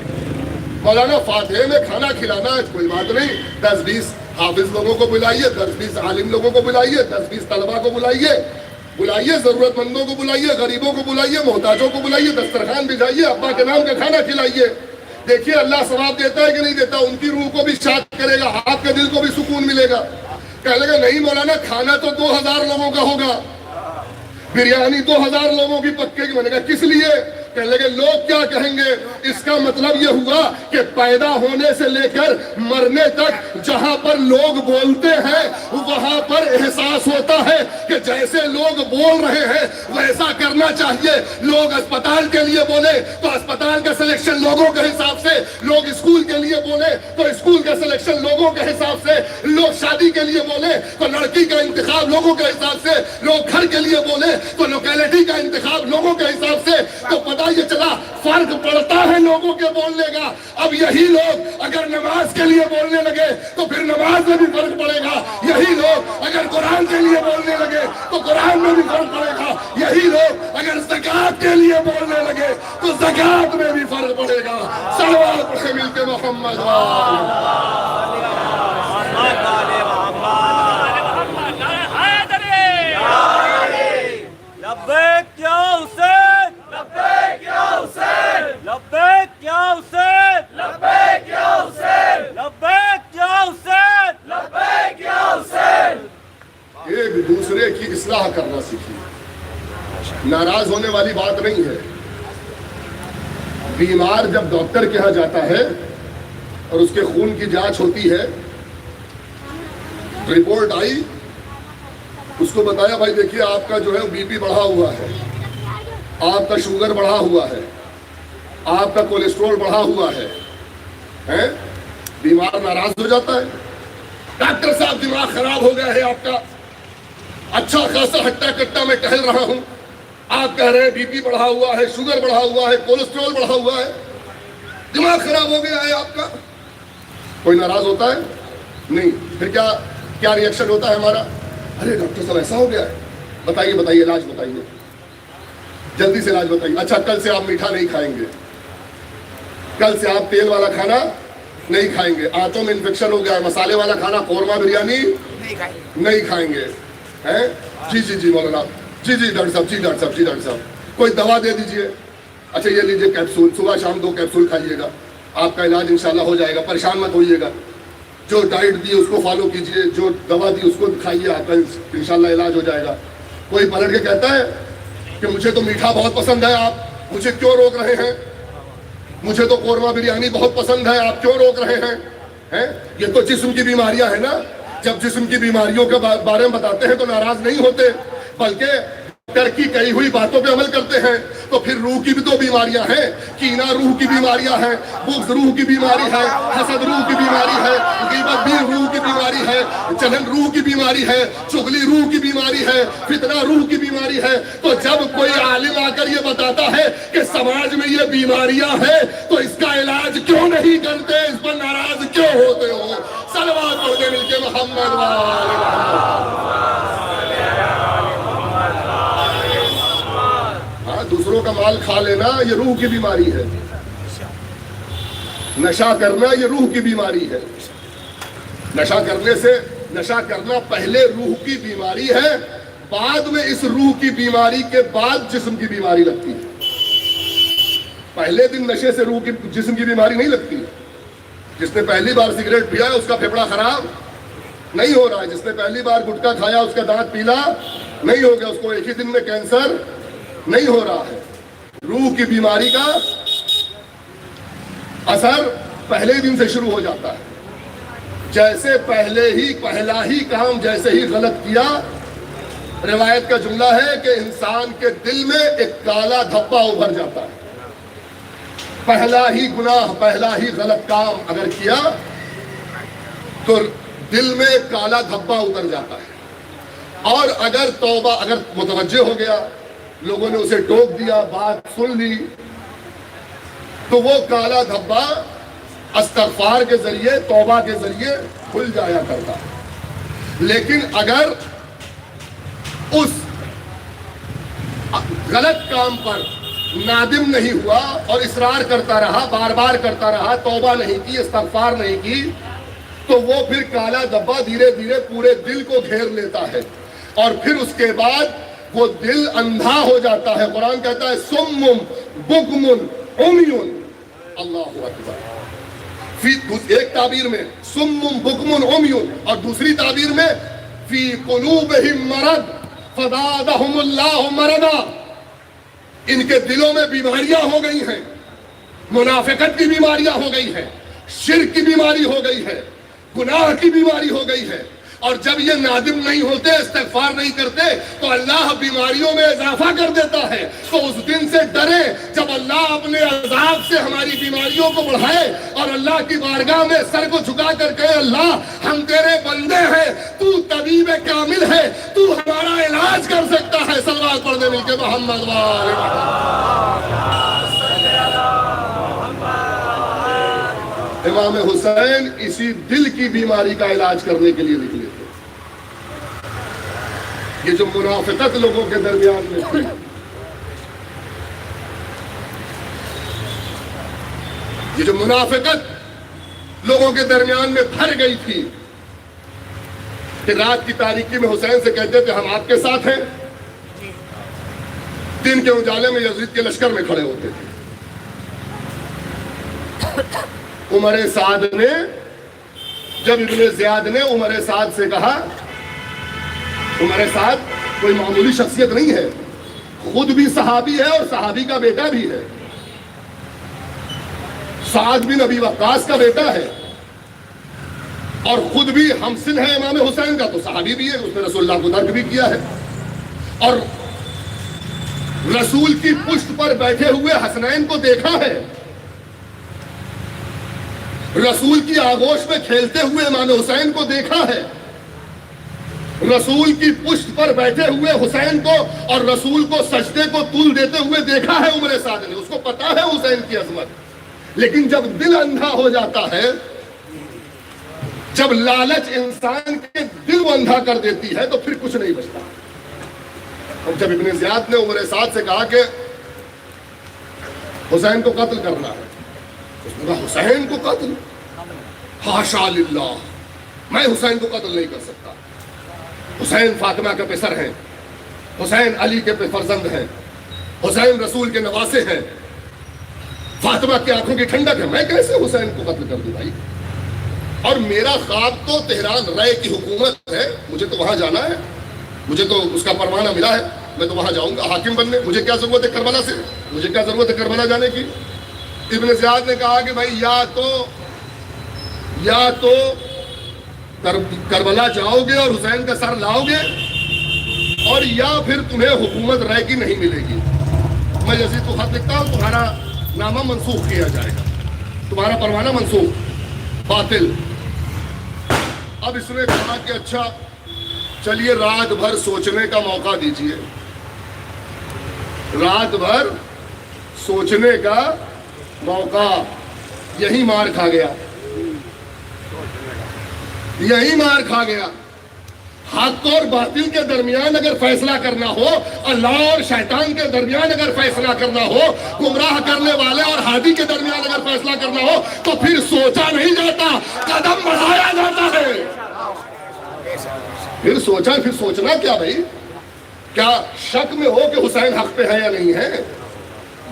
مولانا فاتحے میں کھانا کھلانا ہے کوئی بات نہیں, 10-20 حافظ لوگوں کو بلائیے, 10-20 عالم لوگوں کو بلائیے, 10-20 طلبہ کو بلائیے, ضرورت مندوں کو بلائیے, غریبوں کو بلائیے, محتاجوں کو بلائیے, دسترخوان بچھائیے, ابا کے نام کا کھانا کھلائیے. دیکھیے اللہ ثواب دیتا ہے کہ نہیں دیتا, ان کی روح کو بھی شاد کرے گا, آپ کے دل کو بھی سکون ملے گا. کہنے لگا نہیں مولانا کھانا تو 2000 لوگوں کا ہوگا, بریانی 2000 لوگوں کی پکے کی. میں نے کہا کس لیے. کہنے لگے لوگ کیا کہیں گے. اس کا مطلب یہ ہوا کہ پیدا ہونے سے لے کر مرنے تک جہاں پر لوگ بولتے ہیں وہاں پر احساس ہوتا ہے کہ جیسے لوگ بول رہے ہیں ویسا کرنا چاہیے. لوگ اسپتال کے لیے بولے تو اسپتال کا سلیکشن لوگوں کے حساب سے, لوگ اسکول کے لیے بولے تو اسکول کا سلیکشن لوگوں کے حساب سے, لوگ شادی کے لیے بولے تو لڑکی کا انتخاب لوگوں کے حساب سے, لوگ گھر کے لیے بولے تو لوکیلٹی کا انتخاب لوگوں کے حساب سے. تو پتہ یہ چلا فرق پڑتا ہے لوگوں کے بولنے کا. اب یہی لوگ اگر نماز کے لیے بولنے لگے تو پھر نماز میں بھی فرق پڑے گا. یہی لوگ اگر قرآن کے لیے بولنے لگے تو قرآن میں بھی فرق پڑے گا. یہی لوگ اگر زکات کے لیے بولنے لگے تو زکات میں بھی فرق پڑے گا. صلوات سے مل کے محمد لبیک یا حسین, لبیک یا حسین, لبیک یا حسین, لبیک یا حسین, لبیک یا حسین, لبیک یا حسین. ایک دوسرے کی اصلاح کرنا سیکھیے. ناراض ہونے والی بات نہیں ہے. بیمار جب ڈاکٹر کے ہاں جاتا ہے اور اس کے خون کی جانچ ہوتی ہے, رپورٹ آئی, اس کو بتایا بھائی دیکھیے آپ کا جو ہے بی پی بڑھا ہوا ہے, آپ کا شوگر بڑھا ہوا ہے, آپ کا کولیسٹرول بڑھا ہوا ہے, ہیں؟ بیمار ناراض ہو جاتا ہے، ڈاکٹر صاحب دماغ خراب ہو گیا ہے آپ کا، اچھا خاصا ہٹا کٹا میں ٹہل رہا ہوں، آپ کہہ رہے ہیں بی پی بڑھا ہوا ہے، شوگر بڑھا ہوا ہے، کولیسٹرول بڑھا ہوا ہے، دماغ خراب ہو گیا ہے آپ کا، کوئی ناراض ہوتا ہے؟ نہیں۔ پھر کیا ری ایکشن ہوتا ہے ہمارا؟ ارے ڈاکٹر صاحب ایسا ہو گیا ہے، بتائیے علاج بتائیے، جلدی سے علاج بتائیے۔ اچھا کل سے آپ میٹھا نہیں کھائیں گے، کل سے آپ تیل والا کھانا نہیں کھائیں گے، آنتوں میں انفیکشن ہو گیا ہے، مسالے والا کھانا قورمہ بریانی نہیں کھائیں گے، ہیں؟ جی مولانا، جی ڈاکٹر صاحب کوئی دوا دے دیجئے، اچھا یہ لیجئے کیپسول، صبح شام 2 کیپسول کھائیے گا، آپ کا علاج انشاءاللہ ہو جائے گا، پریشان مت ہوئیے گا، جو ڈائٹ دی اس کو فالو کیجئے، جو دوا دی اس کو کھائیے، آپ کا انشاءاللہ علاج ہو جائے گا۔ کوئی پلٹ کے کہتا ہے کہ مجھے تو میٹھا بہت پسند ہے، آپ مجھے کیوں روک رہے ہیں؟ مجھے تو قورمہ بریانی بہت پسند ہے، آپ کیوں روک رہے ہیں؟ یہ تو جسم کی بیماریاں ہیں نا، جب جسم کی بیماریوں کے بارے میں بتاتے ہیں تو ناراض نہیں ہوتے، بلکہ ڈاکٹر کی کہی ہوئی باتوں پہ عمل کرتے ہیں۔ تو پھر روح کی بھی تو بیماریاں ہیں، کینہ روح کی بیماریاں ہیں، بغض روح کی بیماری ہے، حسد روح کی بیماری ہے، غیبت بھی روح کی بیماری ہے، جلن روح کی بیماری ہے، چغلی روح کی بیماری ہے، فتنہ روح کی بیماری ہے۔ تو جب کوئی عالم آ کر یہ بتاتا ہے کہ سماج میں یہ بیماریاں ہیں تو اس کا علاج کیوں نہیں کرتے، اس پر ناراض کیوں ہوتے ہو؟ صلوات پڑھ کے مل کے محمد وآل دوسروں کا مال کھا لینا یہ روح کی بیماری ہے، نشہ کرنا یہ روح کی بیماری ہے، نشہ کرنا پہلے روح کی بیماری ہے، بعد میں اس روح کی بیماری کے بعد جسم کی بیماری لگتی ہے۔ پہلے دن نشے سے جسم کی بیماری نہیں لگتی، جس نے پہلی بار سگریٹ پیا ہے اس کا پھیپڑا خراب نہیں ہو رہا ہے، جس نے پہلی بار گٹکا کھایا اس کا دانت پیلا نہیں ہو گیا، اس کو ایک ہی دن میں کینسر نہیں ہو رہا ہے۔ روح کی بیماری کا اثر پہلے دن سے شروع ہو جاتا ہے، جیسے پہلا ہی کام جیسے ہی غلط کیا، روایت کا جملہ ہے کہ انسان کے دل میں ایک کالا دھبا ابھر جاتا ہے۔ پہلا ہی گناہ، پہلا ہی غلط کام اگر کیا تو دل میں ایک کالا دھبا اتر جاتا ہے، اور اگر توبہ، اگر متوجہ ہو گیا، لوگوں نے اسے ٹوک دیا، بات سن لی، تو وہ کالا دھبا استغفار کے ذریعے، توبہ کے ذریعے کھل جایا کرتا ہے۔ لیکن اگر اس غلط کام پر نادم نہیں ہوا اور اصرار کرتا رہا، بار بار کرتا رہا، توبہ نہیں کی، استغفار نہیں کی، تو وہ پھر کالا دھبا دھیرے دھیرے پورے دل کو گھیر لیتا ہے، اور پھر اس کے بعد وہ دل اندھا ہو جاتا ہے۔ قرآن کہتا ہے سم بکم عمی، اللہ اکبر۔ ایک تعبیر میں سم بکم عمی، اور دوسری تعبیر میں فی قلوبہم مرض فزادہم اللہ مرضا، ان کے دلوں میں بیماریاں ہو گئی ہیں، منافقت کی بیماریاں ہو گئی ہیں، شرک کی بیماری ہو گئی ہے، گناہ کی بیماری ہو گئی ہے، اور جب یہ نادم نہیں ہوتے، استغفار نہیں کرتے، تو اللہ بیماریوں میں اضافہ کر دیتا ہے۔ تو اس دن سے ڈرے جب اللہ اپنے عذاب سے ہماری بیماریوں کو بڑھائے، اور اللہ کی بارگاہ میں سر کو جھکا کر کہے اللہ ہم تیرے بندے ہیں، تو طبیب کامل ہے، تو ہمارا علاج کر سکتا ہے۔ صلوات پڑھ دے مل کے محمد وآل امام حسین اسی دل کی بیماری کا علاج کرنے کے لیے نکلے تھے۔ یہ جو منافقت لوگوں کے درمیان میں تھی، یہ جو منافقت لوگوں کے درمیان میں بھر گئی تھی کہ رات کی تاریکی میں حسین سے کہتے تھے ہم آپ کے ساتھ ہیں، دن کے اجالے میں یزید کے لشکر میں کھڑے ہوتے تھے۔ عمر سعد نے، جب ابن زیاد نے عمر سعد سے کہا، عمر سعد کوئی معمولی شخصیت نہیں ہے، خود بھی صحابی ہے اور صحابی کا بیٹا بھی ہے، سعد بن ابی وقاص کا بیٹا ہے، اور خود بھی ہمسن ہے امام حسین کا، تو صحابی بھی ہے، اس نے رسول اللہ کو درک بھی کیا ہے، اور رسول کی پشت پر بیٹھے ہوئے حسنین کو دیکھا ہے، رسول کی آغوش میں کھیلتے ہوئے امام حسین کو دیکھا ہے، رسول کی پشت پر بیٹھے ہوئے حسین کو اور رسول کو سجدے کو طول دیتے ہوئے دیکھا ہے عمر سعد نے، اس کو پتا ہے حسین کی عظمت۔ لیکن جب دل اندھا ہو جاتا ہے، جب لالچ انسان کے دل کو اندھا کر دیتی ہے تو پھر کچھ نہیں بچتا۔ اور جب ابن زیاد نے عمر سعد سے کہا کہ حسین کو قتل کرنا ہے، اس نے کہا حسین کو قتل؟ حاشا للہ، میں حسین کو قتل نہیں کر سکتا۔ حسین فاطمہ کے پسر ہیں، حسین علی کے فرزند ہیں، حسین رسول کے نواسے ہیں، فاطمہ کی آنکھوں کی ٹھنڈک ہے، میں کیسے حسین کو قتل کر دوں بھائی؟ اور میرا خواب تو تہران رائے کی حکومت ہے، مجھے تو وہاں جانا ہے، مجھے تو اس کا پروانہ ملا ہے، میں تو وہاں جاؤں گا حاکم بننے، مجھے کیا ضرورت ہے کربلا سے، مجھے کیا ضرورت ہے کربلا جانے کی؟ ابن زیاد نے کہا کہ بھائی یا تو کربلا جاؤ گے اور حسین کا سر لاؤ گے، اور یا پھر تمہیں حکومت رائے کی نہیں ملے گی۔ میں یزید کو خط لکھتا ہوں، تمہارا نامہ منسوخ کیا جائے گا، تمہارا پروانہ منسوخ، باطل۔ اب اس نے کہا کہ اچھا چلیے رات بھر سوچنے کا موقع دیجیے، رات بھر سوچنے کا موقع۔ یہی مار کھا گیا، یہی مار کھا گیا۔ حق اور باطل کے درمیان اگر فیصلہ کرنا ہو، اللہ اور شیطان کے درمیان اگر فیصلہ کرنا ہو، گمراہ کرنے والے اور ہادی کے درمیان اگر فیصلہ کرنا ہو تو پھر سوچا نہیں جاتا، قدم بڑھایا جاتا ہے۔ پھر سوچنا کیا بھائی؟ کیا شک میں ہو کہ حسین حق پہ ہے یا نہیں ہے؟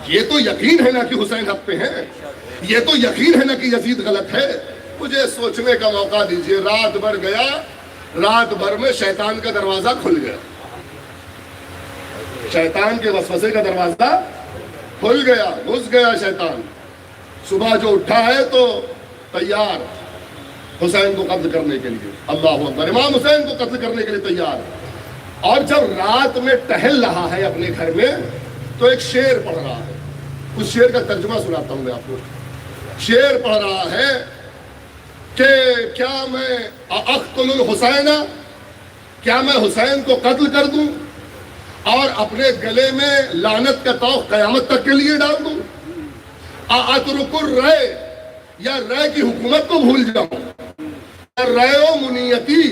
یہ تو یقین ہے نا کہ حسین حق پہ ہے، یہ تو یقین ہے نا کہ یزید غلط ہے۔ مجھے سوچنے کا موقع دیجیے۔ رات بھر گیا، رات بھر میں شیطان کا دروازہ کھل گیا، شیطان کے وسوسے کا دروازہ کھل گیا، گھس گیا شیطان۔ صبح جو اٹھا ہے تو تیار حسین کو قتل کرنے کے لیے، اللہ اکبر، امام حسین کو قتل کرنے کے لیے تیار۔ اور جب رات میں ٹہل رہا ہے اپنے گھر میں تو ایک شعر پڑھ رہا ہے، اس شعر کا ترجمہ سناتا ہوں میں آپ کو۔ شعر پڑھ رہا ہے کہ کیا میں اقتل الحسین، کیا میں حسین کو قتل کر دوں اور اپنے گلے میں لعنت کا طوق قیامت تک کے لیے ڈال دوں؟ اترک الرے، یا رے کی حکومت کو بھول جاؤں؟ رے و منیتی،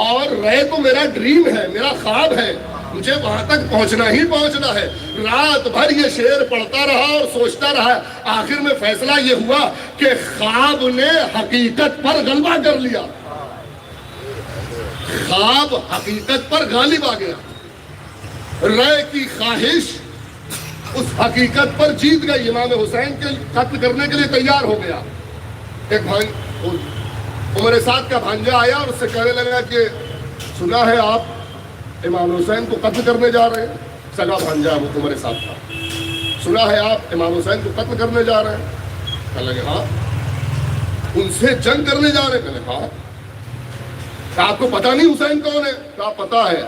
اور رے تو میرا ڈریم ہے، میرا خواب ہے، مجھے وہاں تک پہنچنا ہی پہنچنا ہے۔ رات بھر یہ شعر پڑھتا رہا اور سوچتا رہا، آخر میں فیصلہ یہ ہوا کہ خواب نے حقیقت پر غلبہ کر لیا، خواب حقیقت پر غالب آ گیا، رائے کی خواہش اس حقیقت پر جیت گئی، امام حسین کے قتل کرنے کے لیے تیار ہو گیا۔ ایک عمر سعد کا بھانجا آیا اور اس سے کہنے لگا کہ سنا ہے آپ امام حسین کو قتل کرنے جا رہے ہیں، سگا بھانجا وہ عمر سعد کا، سنا ہے آپ امام حسین کو قتل کرنے جا رہے ہیں؟ کہنے لگے ہاں۔ ان سے جنگ کرنے جا رہے ہیں؟ کہنے ہاں۔ کہا آپ کو پتہ نہیں حسین کون ہے؟ کہا پتہ ہے،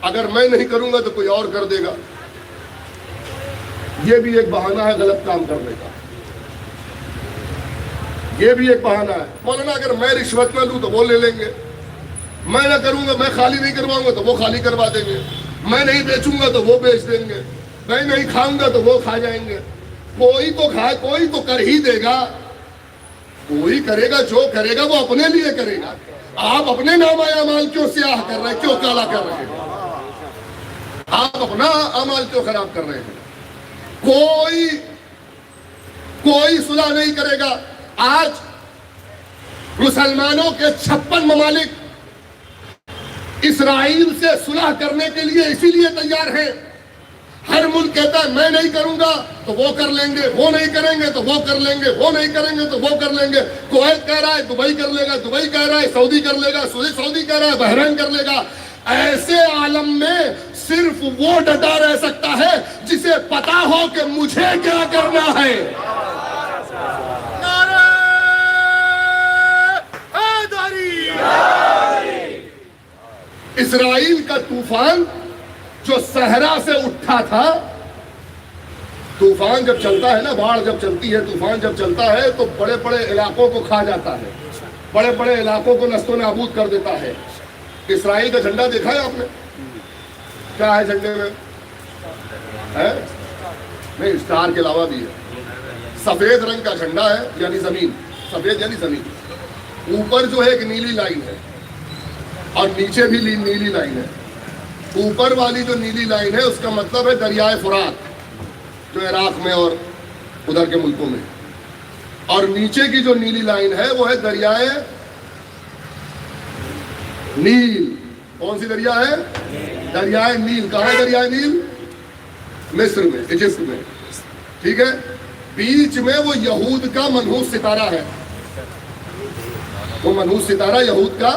اگر میں نہیں کروں گا تو کوئی اور کر دے گا۔ یہ بھی ایک بہانہ ہے غلط کام کرنے کا، یہ بھی ایک بہانہ ہے۔ مولانا اگر میں رشوت نہ لوں تو وہ لے لیں گے، میں نہ کروں گا، میں خالی نہیں کرواؤں گا تو وہ خالی کروا دیں گے، میں نہیں بیچوں گا تو وہ بیچ دیں گے، میں نہیں کھاؤں گا تو وہ کھا جائیں گے۔ کوئی تو کھائے، کوئی تو کر ہی دے گا، کوئی کرے گا، جو کرے گا وہ اپنے لیے کرے گا۔ آپ اپنے نامہ اعمال کیوں سیاہ کر رہے ہیں، کیوں کالا کر رہے ہیں؟ آپ اپنا اعمال کیوں خراب کر رہے ہیں؟ کوئی صلح نہیں کرے گا۔ آج مسلمانوں کے 56 ممالک اسرائیل سے صلح کرنے کے لیے اسی لیے تیار ہیں۔ ہر ملک کہتا ہے میں نہیں کروں گا تو وہ کر لیں گے، وہ نہیں کریں گے تو وہ کر لیں گے، وہ نہیں کریں گے تو وہ کر لیں گے۔ کویت کہہ رہا ہے دبئی کر لے گا، دبئی کہہ رہا ہے سعودی کر لے گا، سعودی کہہ رہا ہے بحرین کر لے گا۔ ایسے عالم میں صرف وہ ڈٹا رہ سکتا ہے جسے پتا ہو کہ مجھے کیا کرنا ہے۔ اسرائیل کا طوفان جو صحرا سے اٹھا تھا، طوفان جب چلتا ہے نا، باڑھ جب چلتی ہے، طوفان جب چلتا ہے تو بڑے بڑے علاقوں کو کھا جاتا ہے، بڑے بڑے علاقوں کو نست و نابود کر دیتا ہے۔ اسرائیل کا جھنڈا دیکھا ہے آپ نے؟ کیا ہے جھنڈے میں؟ ہے نہیں، اسٹار کے علاوہ بھی ہے۔ سفید رنگ کا جھنڈا ہے، یعنی زمین، سفید یعنی زمین، اوپر جو ہے ایک نیلی لائن ہے اور نیچے بھی نیلی لائن ہے۔ اوپر والی جو نیلی لائن ہے اس کا مطلب ہے دریائے فرات جو عراق میں اور ادھر کے ملکوں میں، اور نیچے کی جو نیلی لائن ہے وہ ہے دریائے نیل۔ کون سی دریا ہے؟ دریائے نیل۔ کہاں ہے دریائے نیل؟ مصر میں، ایجپٹ میں، ٹھیک ہے۔ بیچ میں وہ یہود کا منحوس ستارہ ہے، وہ منحوس ستارہ یہود کا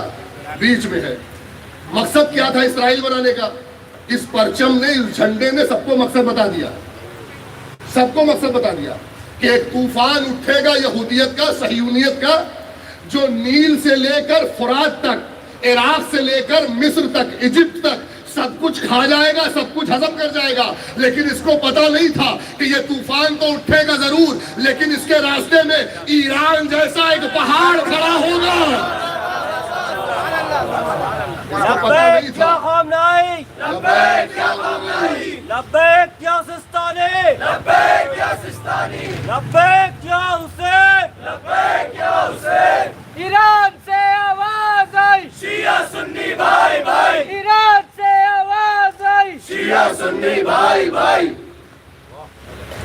بیچ میں ہے۔ مقصد کیا تھا اسرائیل بنانے کا؟ اس پرچم نے، اس جھنڈے نے سب کو مقصد بتا دیا، سب کو مقصد بتا دیا کہ ایک طوفان اٹھے گا یہودیت کا، صہیونیت کا، جو نیل سے لے کر فرات تک، عراق سے لے کر مصر تک، ایجپٹ تک سب کچھ کھا جائے گا، سب کچھ ہضم کر جائے گا۔ لیکن اس کو پتا نہیں تھا کہ یہ طوفان تو اٹھے گا ضرور، لیکن اس کے راستے میں ایران جیسا ایک پہاڑ کھڑا ہوگا۔ لبیک یا خامنہئی، لبیک یا خامنہئی، لبیک یا سستانی، لبیک یا سستانی، لبیک یا حسین، لبیک یا حسین۔ ایران سے آواز آئی، شیعہ سنی بھائی بھائی، ایران سے آواز آئی، شیعہ سنی بھائی بھائی۔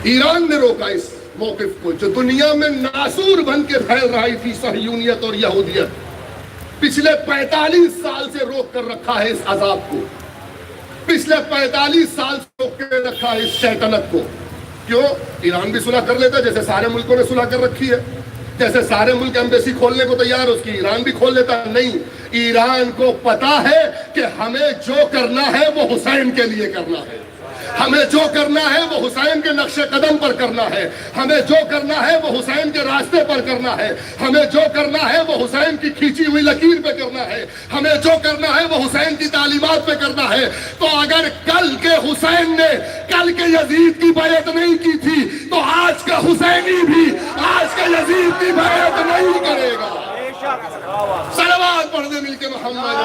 ایران نے روکا اس موقف کو جو دنیا میں ناسور بن کے پھیل رہی تھی صہیونیت اور یہودیت۔ پچھلے 45 سال سے روک کر رکھا ہے اس عذاب کو، پچھلے 45 سال سے روک کے رکھا ہے اس شیطنت کو۔ کیوں؟ ایران بھی صلح کر لیتا جیسے سارے ملکوں نے صلح کر رکھی ہے، جیسے سارے ملک ایمبیسی کھولنے کو تیار ہے، اس کی ایران بھی کھول لیتا۔ نہیں، ایران کو پتا ہے کہ ہمیں جو کرنا ہے وہ حسین کے لیے کرنا ہے، ہمیں جو کرنا ہے وہ حسین کے نقش قدم پر کرنا ہے، ہمیں جو کرنا ہے وہ حسین کے راستے پر کرنا ہے، ہمیں جو کرنا ہے وہ حسین کی کھینچی ہوئی لکیر پہ کرنا ہے، ہمیں جو کرنا ہے وہ حسین کی تعلیمات پہ کرنا ہے۔ تو اگر کل کے حسین نے کل کے یزید کی بیعت نہیں کی تھی تو آج کا حسینی بھی آج کا یزید کی بیعت نہیں کرے گا۔ صلوات پڑھ دے مل کے محمد۔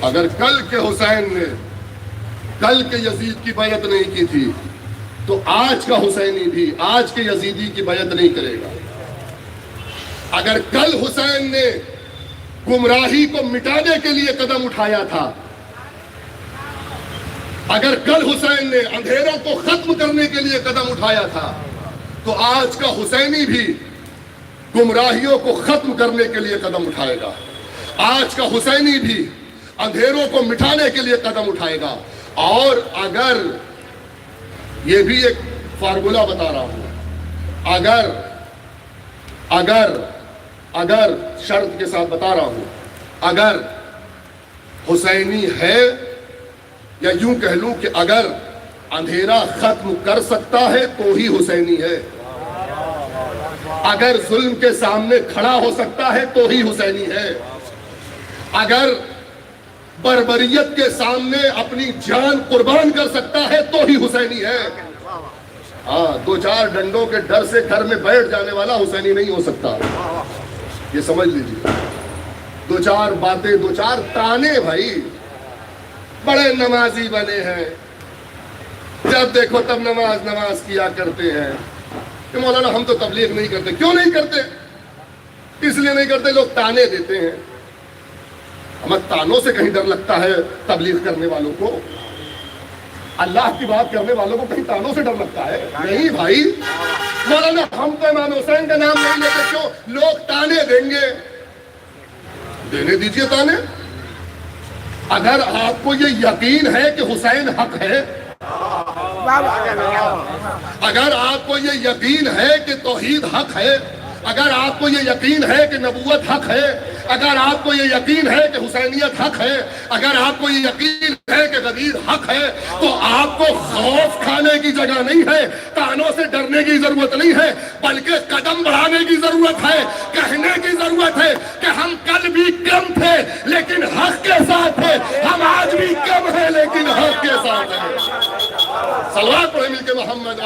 اگر کل کے حسین نے کل کے یزید کی بیعت نہیں کی تھی تو آج کا حسینی بھی آج کے یزیدی کی بیعت نہیں کرے گا۔ اگر کل حسین نے گمراہی کو مٹانے کے لیے قدم اٹھایا تھا، اگر کل حسین نے اندھیروں کو ختم کرنے کے لیے قدم اٹھایا تھا تو آج کا حسینی بھی گمراہیوں کو ختم کرنے کے لیے قدم اٹھائے گا۔ آج کا حسینی بھی اندھیروں کو مٹانے کے لیے قدم اٹھائے گا۔ اور اگر یہ بھی ایک فارمولا بتا رہا ہوں، اگر شرط کے ساتھ بتا رہا ہوں، اگر حسینی ہے، یا یوں کہہ لوں کہ اگر اندھیرا ختم کر سکتا ہے تو ہی حسینی ہے، اگر ظلم کے سامنے کھڑا ہو سکتا ہے تو ہی حسینی ہے، اگر بربریت کے سامنے اپنی جان قربان کر سکتا ہے تو ہی حسینی ہے۔ ہاں، دو چار ڈنڈوں کے ڈر سے گھر میں بیٹھ جانے والا حسینی نہیں ہو سکتا، یہ سمجھ لیجیے۔ دو چار باتیں، دو چار تانے، بھائی بڑے نمازی بنے ہیں، جب دیکھو تب نماز کیا کرتے ہیں کہ مولانا ہم تو تبلیغ نہیں کرتے۔ کیوں نہیں کرتے؟ اس لیے نہیں کرتے لوگ تانے دیتے ہیں۔ ہمیں تانوں سے کہیں ڈر لگتا ہے تبلیغ کرنے والوں کو؟ اللہ کی بات کرنے والوں کو کہیں تانوں سے ڈر لگتا ہے؟ نہیں بھائی، مولانا ہم تو امام حسین کا نام نہیں لیتے، کیوں؟ لوگ تانے دیں گے، دینے دیجئے تانے۔ اگر آپ کو یہ یقین ہے کہ حسین حق ہے، اگر آپ کو یہ یقین ہے کہ توحید حق ہے، اگر آپ کو یہ یقین ہے کہ نبوت حق ہے، اگر آپ کو یہ یقین ہے کہ حسینیت حق ہے، اگر آپ کو یہ یقین ہے کہ غدیر حق ہے، تو آپ کو خوف کھانے کی جگہ نہیں ہے، تانوں سے ڈرنے کی ضرورت نہیں ہے، بلکہ قدم بڑھانے کی ضرورت ہے، کہنے کی ضرورت ہے کہ ہم کل بھی کم تھے لیکن حق کے ساتھ تھے، ہم آج بھی کم ہیں لیکن حق کے ساتھ ہیں۔ صلوات پڑھیں مل کے محمد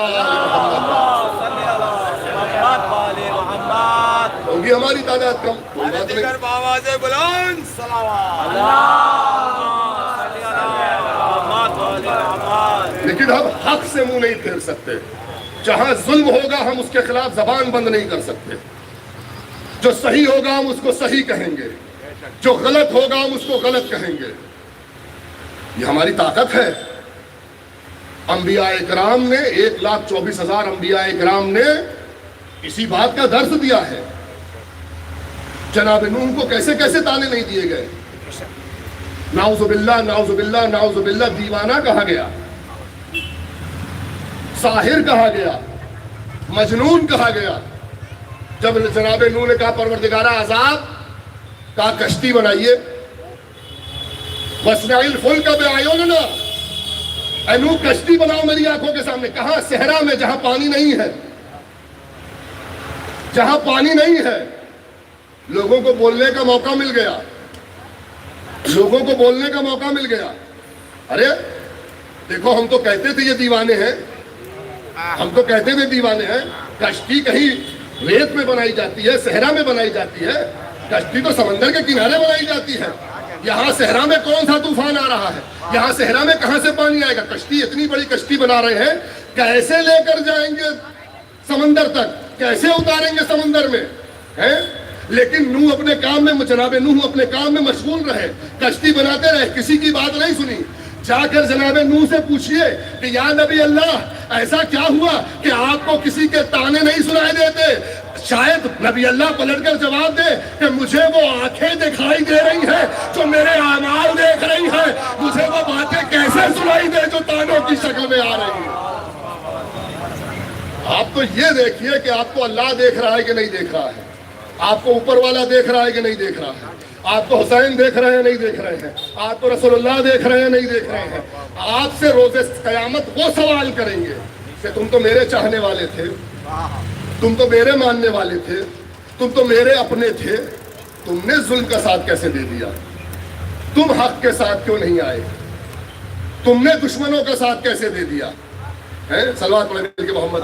ہوگی ہماری تعداد کم، کوئی بات نہیں، آواز بلند لیکن ہم حق سے منہ نہیں پھیر سکتے۔ جہاں ظلم ہوگا ہم اس کے خلاف زبان بند نہیں کر سکتے، جو صحیح ہوگا ہم اس کو صحیح کہیں گے، جو غلط ہوگا ہم اس کو غلط کہیں گے۔ یہ ہماری طاقت ہے۔ انبیاء کرام نے 1,24,000 انبیاء کرام نے اسی بات کا درس دیا ہے۔ جناب نوح کو کیسے کیسے تانے نہیں دیے گئے، نعوذ باللہ نعوذ باللہ نعوذ باللہ، دیوانہ کہا گیا، ساحر کہا گیا، مجنون کہا گیا۔ جب جناب نوح نے کہا پروردگارہ عذاب، کہا کشتی بنائیے، وَاصْنَعِ الْفُلْكَ بِأَعْيُنِنَا، اے نوح کشتی بناؤ میری آنکھوں کے سامنے۔ کہاں؟ صحرا میں، جہاں پانی نہیں ہے، جہاں پانی نہیں ہے۔ لوگوں کو بولنے کا موقع مل گیا، لوگوں کو بولنے کا موقع مل گیا۔ ارے دیکھو، ہم تو کہتے تھے یہ دیوانے ہیں، ہم تو کہتے تھے دیوانے ہیں، کشتی کہیں ریت میں بنائی جاتی ہے، صحرا میں بنائی جاتی ہے، کشتی تو سمندر کے کنارے بنائی جاتی ہے۔ یہاں صحرا میں کون سا طوفان آ رہا ہے؟ یہاں صحرا میں کہاں سے پانی آئے گا؟ کشتی، اتنی بڑی کشتی بنا رہے ہیں، کیسے لے کر جائیں گے سمندر تک؟ کیسے اتاریں گے سمندر میں؟ لیکن نوح اپنے کام میں، جناب نوح اپنے کام میں مشغول رہے، کشتی بناتے رہے، کسی کی بات نہیں سنی۔ جا کر جناب نوح سے پوچھئے کہ یا نبی اللہ، ایسا کیا ہوا کہ آپ کو کسی کے تانے نہیں سنائی دیتے؟ شاید نبی اللہ پلٹ کر جواب دے کہ مجھے وہ آنکھیں دکھائی دے رہی ہیں جو میرے اعمال دیکھ رہی ہیں، مجھے وہ باتیں کیسے سنائی دے جو تانوں کی شکل میں آ رہی ہیں۔ آپ تو یہ دیکھیے کہ آپ کو اللہ دیکھ رہا ہے کہ نہیں دیکھ رہا ہے، آپ کو اوپر والا دیکھ رہا ہے کہ نہیں دیکھ رہا ہے، آپ کو حسین دیکھ رہے ہیں نہیں دیکھ رہے ہیں، آپ کو رسول اللہ دیکھ رہے ہیں نہیں دیکھ رہے ہیں۔ آپ سے روز قیامت وہ سوال کریں گے کہ تم تو میرے چاہنے والے تھے، تم تو میرے ماننے والے تھے، تم تو میرے اپنے تھے، تم نے ظلم کا ساتھ کیسے دے دیا؟ تم حق کے ساتھ کیوں نہیں آئے؟ تم نے دشمنوں کا ساتھ کیسے دے دیا؟ صلوات پڑھیں کہ محمد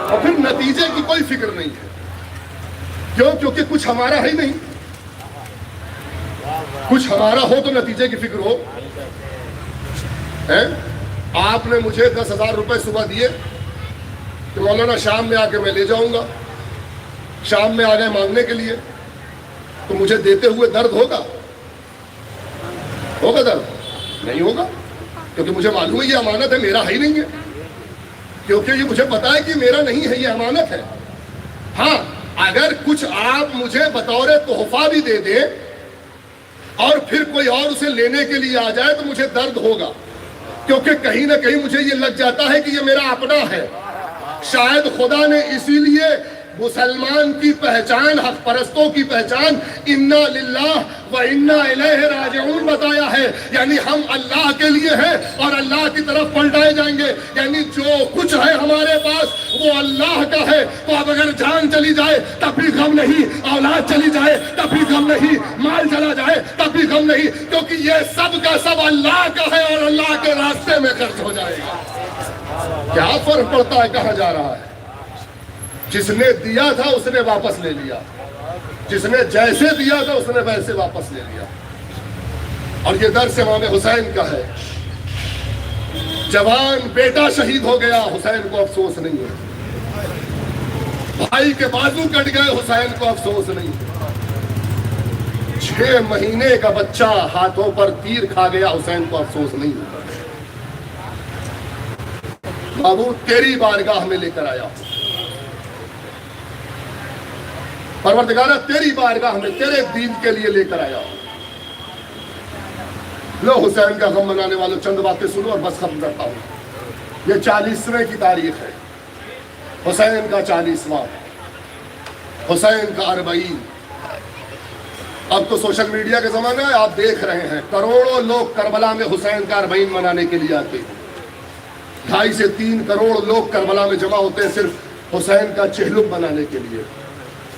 اور پھر نتیجے کی کوئی فکر نہیں ہے۔ کیوں؟ کیونکہ کچھ ہمارا ہے ہی نہیں۔ کچھ ہمارا ہو تو نتیجے کی فکر ہو۔ آپ نے مجھے 10,000 روپے صبح دیے کہ مولانا شام میں آ کے میں لے جاؤں گا، شام میں آ گئے مانگنے کے لیے، تو مجھے دیتے ہوئے درد ہوگا؟ ہوگا درد؟ نہیں ہوگا، کیونکہ مجھے معلوم ہے یہ امانت ہے، میرا ہی نہیں ہے، کیونکہ یہ مجھے پتا ہے کہ میرا نہیں ہے، یہ امانت ہے۔ ہاں، اگر کچھ آپ مجھے بطور تحفہ بھی دے دیں اور پھر کوئی اور اسے لینے کے لیے آ جائے تو مجھے درد ہوگا، کیونکہ کہیں نہ کہیں مجھے یہ لگ جاتا ہے کہ یہ میرا اپنا ہے۔ شاید خدا نے اسی لیے مسلمان کی پہچان، حق پرستوں کی پہچان انا للہ و انا الیہ راجعون بتایا ہے، یعنی ہم اللہ کے لیے ہیں اور اللہ کی طرف پلٹائے جائیں گے، یعنی جو کچھ ہے ہمارے پاس وہ اللہ کا ہے۔ تو اب اگر جان چلی جائے تب بھی غم نہیں، اولاد چلی جائے تب بھی غم نہیں، مال چلا جائے تب بھی غم نہیں، کیونکہ یہ سب کا سب اللہ کا ہے اور اللہ کے راستے میں خرچ ہو جائے گا۔ کیا فرق پڑتا ہے کہاں جا رہا ہے؟ جس نے دیا تھا اس نے واپس لے لیا، جس نے جیسے دیا تھا اس نے ویسے واپس لے لیا۔ اور یہ درس امام حسین کا ہے۔ جوان بیٹا شہید ہو گیا، حسین کو افسوس نہیں ہے۔ بھائی کے بازو کٹ گئے، حسین کو افسوس نہیں ہے۔ 6 مہینے کا بچہ ہاتھوں پر تیر کھا گیا، حسین کو افسوس نہیں ہے۔ بابو تیری بارگاہ میں لے کر آیا، پروردگارہ تیری بارگاہ میں تیرے دین کے لیے لے کر آیا۔ لو حسین کا غم منانے والوں چند باتیں سنو اور بس ختم کرتا ہوں۔ یہ 40ویں کی تاریخ ہے، حسین کا 40واں۔ حسین کا اربعین. اب تو سوشل میڈیا کے زمانہ ہے, آپ دیکھ رہے ہیں کروڑوں لوگ کربلا میں حسین کا اربعین منانے کے لیے آتے ہیں. 2.5 سے 3 کروڑ لوگ کربلا میں جمع ہوتے ہیں صرف حسین کا چہلم منانے کے لیے.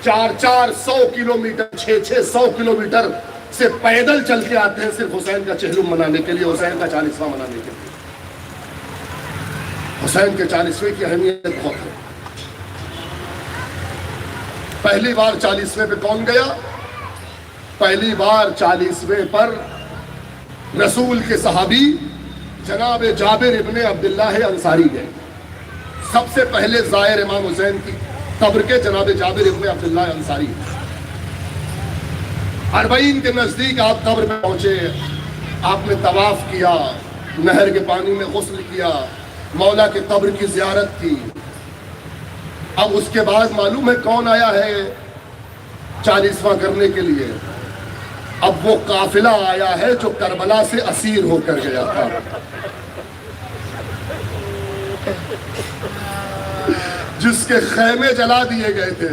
400 کلومیٹر 600 کلومیٹر سے پیدل چل کے آتے ہیں صرف حسین کا چہلم منانے کے لیے, حسین کا 40واں منانے کے لیے. حسین کے 40ویں کی اہمیت بہت ہے. پہلی بار 40ویں پہ کون گیا؟ پہلی بار 40ویں پر رسول کے صحابی جناب جابر ابن عبداللہ انصاری گئے. سب سے پہلے زائر امام حسین کی قبر کے جناب جابر ابن عبداللہ انصاری. اربعین کے نزدیک آپ قبر میں پہنچے, آپ نے طواف کیا, نہر کے پانی میں غسل کیا, مولا کے قبر کی زیارت کی. اب اس کے بعد معلوم ہے کون آیا ہے 40واں کرنے کے لیے؟ اب وہ قافلہ آیا ہے جو کربلا سے اسیر ہو کر گیا تھا. جس کے خیمے جلا دیے گئے تھے,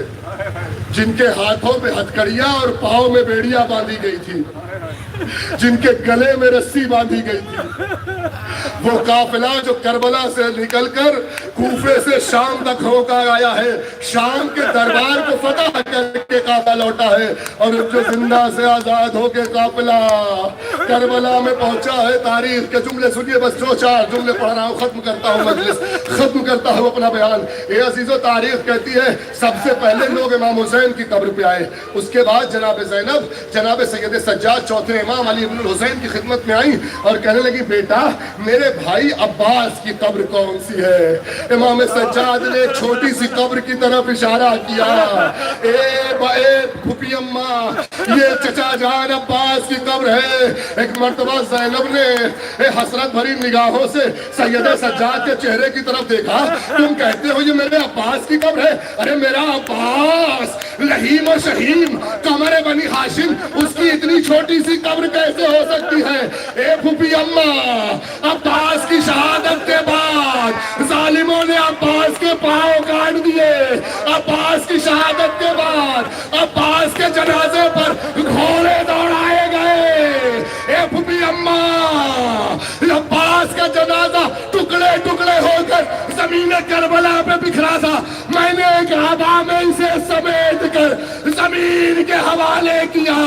جن کے ہاتھوں میں ہتھکڑیاں اور پاؤں میں بیڑیاں باندھی گئی تھی, جن کے گلے میں رسی باندھی گئی تھی, وہ قافلہ جو کربلا سے نکل کر کوفے سے شام تک ہو کر آیا ہے, شام کے دربار کو فتح کر کے قافلہ لوٹا ہے, اور جو زندہ سے آزاد ہو کے قافلہ کربلا میں پہنچا ہے. تاریخ کے جملے سنیے, بس 2-4 جملے پڑھ رہا ہوں, ختم کرتا ہوں مجلس, ختم کرتا ہوں اپنا بیان. اے عزیزو, تاریخ کہتی ہے سب سے پہلے لوگ امام حسین کی قبر پہ آئے. اس کے بعد جناب زینب, جناب سید سجاد چوتھے امام علی ابن الحسین کی خدمت میں آئیں اور کہنے لگی, بیٹا میرے بھائی عباس کی قبر کون سی ہے؟ امام سجاد نے چھوٹی سی قبر کی طرف اشارہ کیا. اے پھوپھی اماں, یہ چچا جان عباس کی قبر ہے. ایک مرتبہ زینب نے حسرت بھری نگاہوں سے سید سجاد کے چہرے کی طرف دیکھا. تم کہتے ہو یہ میرے عباس کی قبر ہے؟ ارے میرا عباس لہیم و شہیم قمر بنی ہاشم, اس کی اتنی چھوٹی سی قبر کیسے ہو سکتی ہے؟ اے پھوپھی اماں, عباس کی شہادت کے بعد ظالموں نے عباس کے پاؤں کاٹ دیے. عباس کی شہادت کے بعد عباس کے جنازے پر گھوڑے دوڑائے گئے. اے پھوپھی اماں, عباس کا جنازہ ٹکڑے ٹکڑے ہو کر زمین کربلا پہ بکھرا تھا. میں نے ایک آبا میں اسے سمیٹ کر زمین کے حوالے کیا.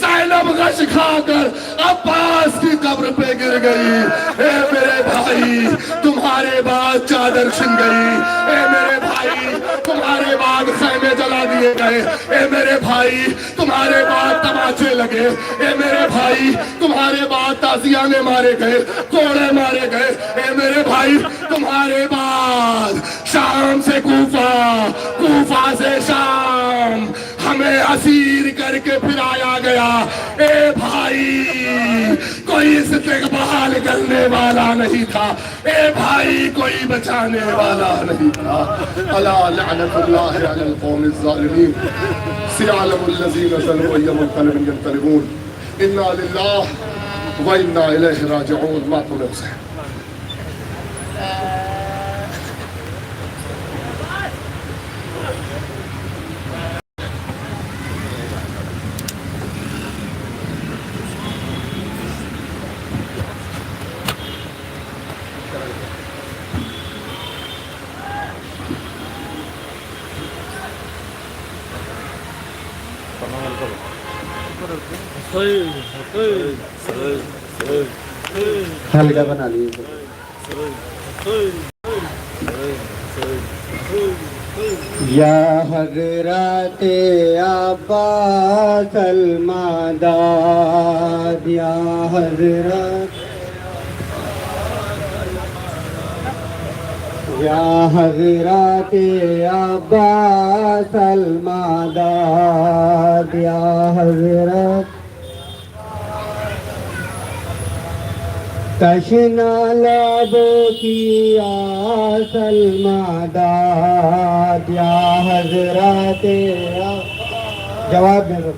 زینب غش کھا کر عباس کی قبر پہ گر گئی. اے میرے بھائی, تمہارے بعد چادر چھن گئی. اے میرے بھائی, تمہارے بعد خیمے جلا دیے گئے. اے میرے بھائی, تمہارے بعد تماچے لگے. اے میرے بھائی, تمہارے بعد تازیانے مارے گئے, کوڑے مارے گئے. اے میرے بھائی, تمہارے بعد شام سے کوفہ, کوفہ سے شام ہمیں اسیر کر کے پھرایا گیا. اے بھائی, کوئی استقبال کرنے والا نہیں تھا. اے بھائی, کوئی بچانے والا نہیں تھا. الا لعنت اللہ علی القوم الظالمین, سیعلم الذین ظلموا ای منقلب ینقلبون. انا للہ و انا الیہ راجعون. ماتم حسین. حلقہ بنا لیجیے. یا حضرت عباس المداد, یا حضرت, یا حضرت عباس المداد, یا حضرت تشنا لبوں کی آس المداد, یا حضرت, جواب دے دو,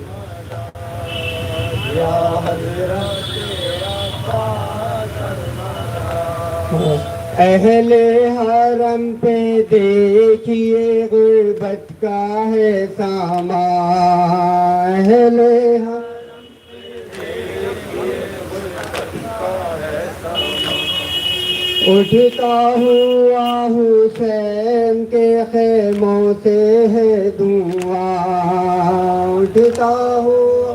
یا حضرت عباس المداد. اہل حرم پہ دیکھیے غربت کا ہے ساما، اہل حرم اٹھتا ہوا حسین کے خیموں سے ہے دھواں، اٹھتا ہوا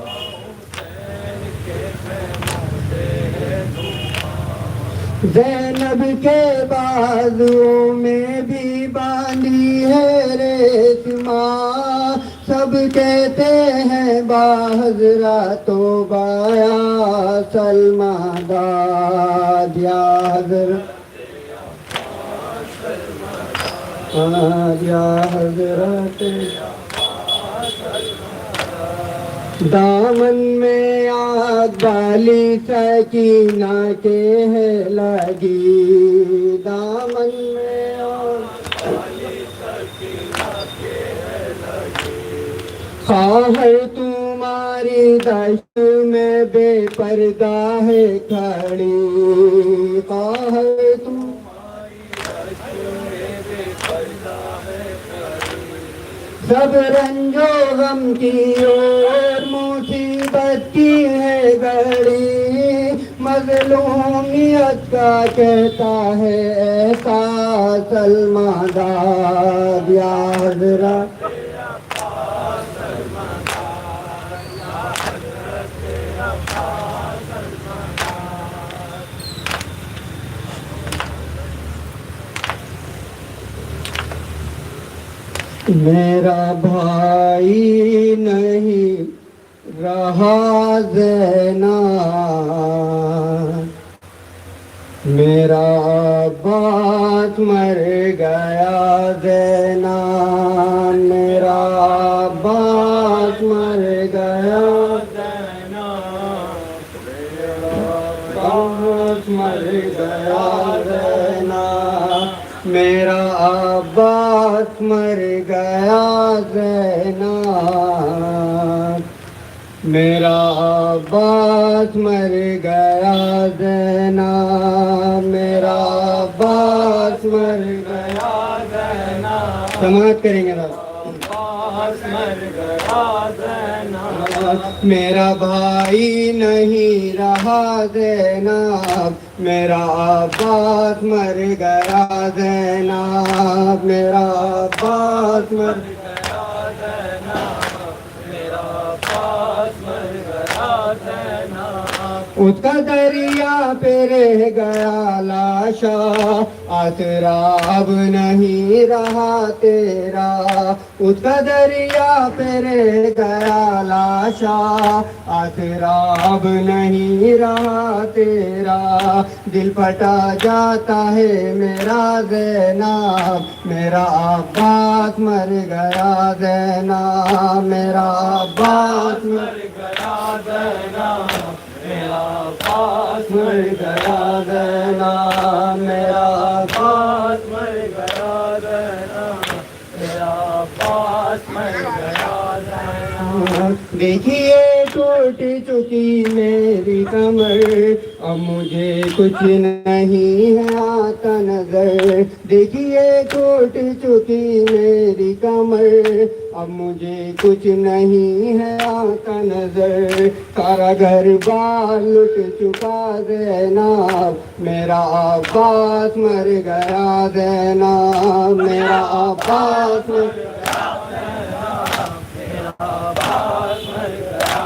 زینب کے بازوں میں بھی باندھی ہے ریشما، سب کہتے ہیں باحضرہ توبہ یا سلمہ داد، یا حضرت یا حضرت دامن میں آگ بالی سکینہ کے ہے لگی، دامن میں آگ خواہر تمہاری دشت میں بے پردہ ہے کھڑی، خواہر تم سب رنج و غم کی اور مصیبت کی ہے گھڑی، مظلومیت کا کہتا ہے احساس سلمہ داد، یا حضرت میرا بھائی نہیں رہا زینب، میرا عباس مر گیا زینب، میرا عباس مر گیا زینب، عباس مر گیا زینب، میرا عباس مر گیا زینب، میرا عباس مر گیا زینب، میرا عباس مر گیا زینب، سماعت کریں گے نا، عباس مر گیا زینب، میرا بھائی نہیں رہا زینب، میرا عباس مر گیا زینب، میرا عباس مر گیا زینب، میرا عباس مر گیا زینب، اس کا دریا پہ رہ گیا لاشا، آسرا اب نہیں رہا تیرا، اس کا دریا پہ رہ گیا لاشا، آسرا اب نہیں رہا تیرا، دل پھٹا جاتا ہے میرا زینب، میرا عباس مر گیا زینب، میرا عباس مر گیا زینب، میرا عباس مر گیا زینب، میرا عباس مر گیا زینب، میرا عباس مر گیا زینب، دیکھیے ٹوٹ چکی میری کمر، اب مجھے کچھ نہیں ہے آتا نظر، دیکھیے ٹوٹ چکی میری کمر، اب مجھے کچھ نہیں ہے آتا نظر، سارا گھر بار لٹ چکا زینب، میرا عباس مر گیا زینب، میرا عباس مر گیا زینب، میرا عباس مر گیا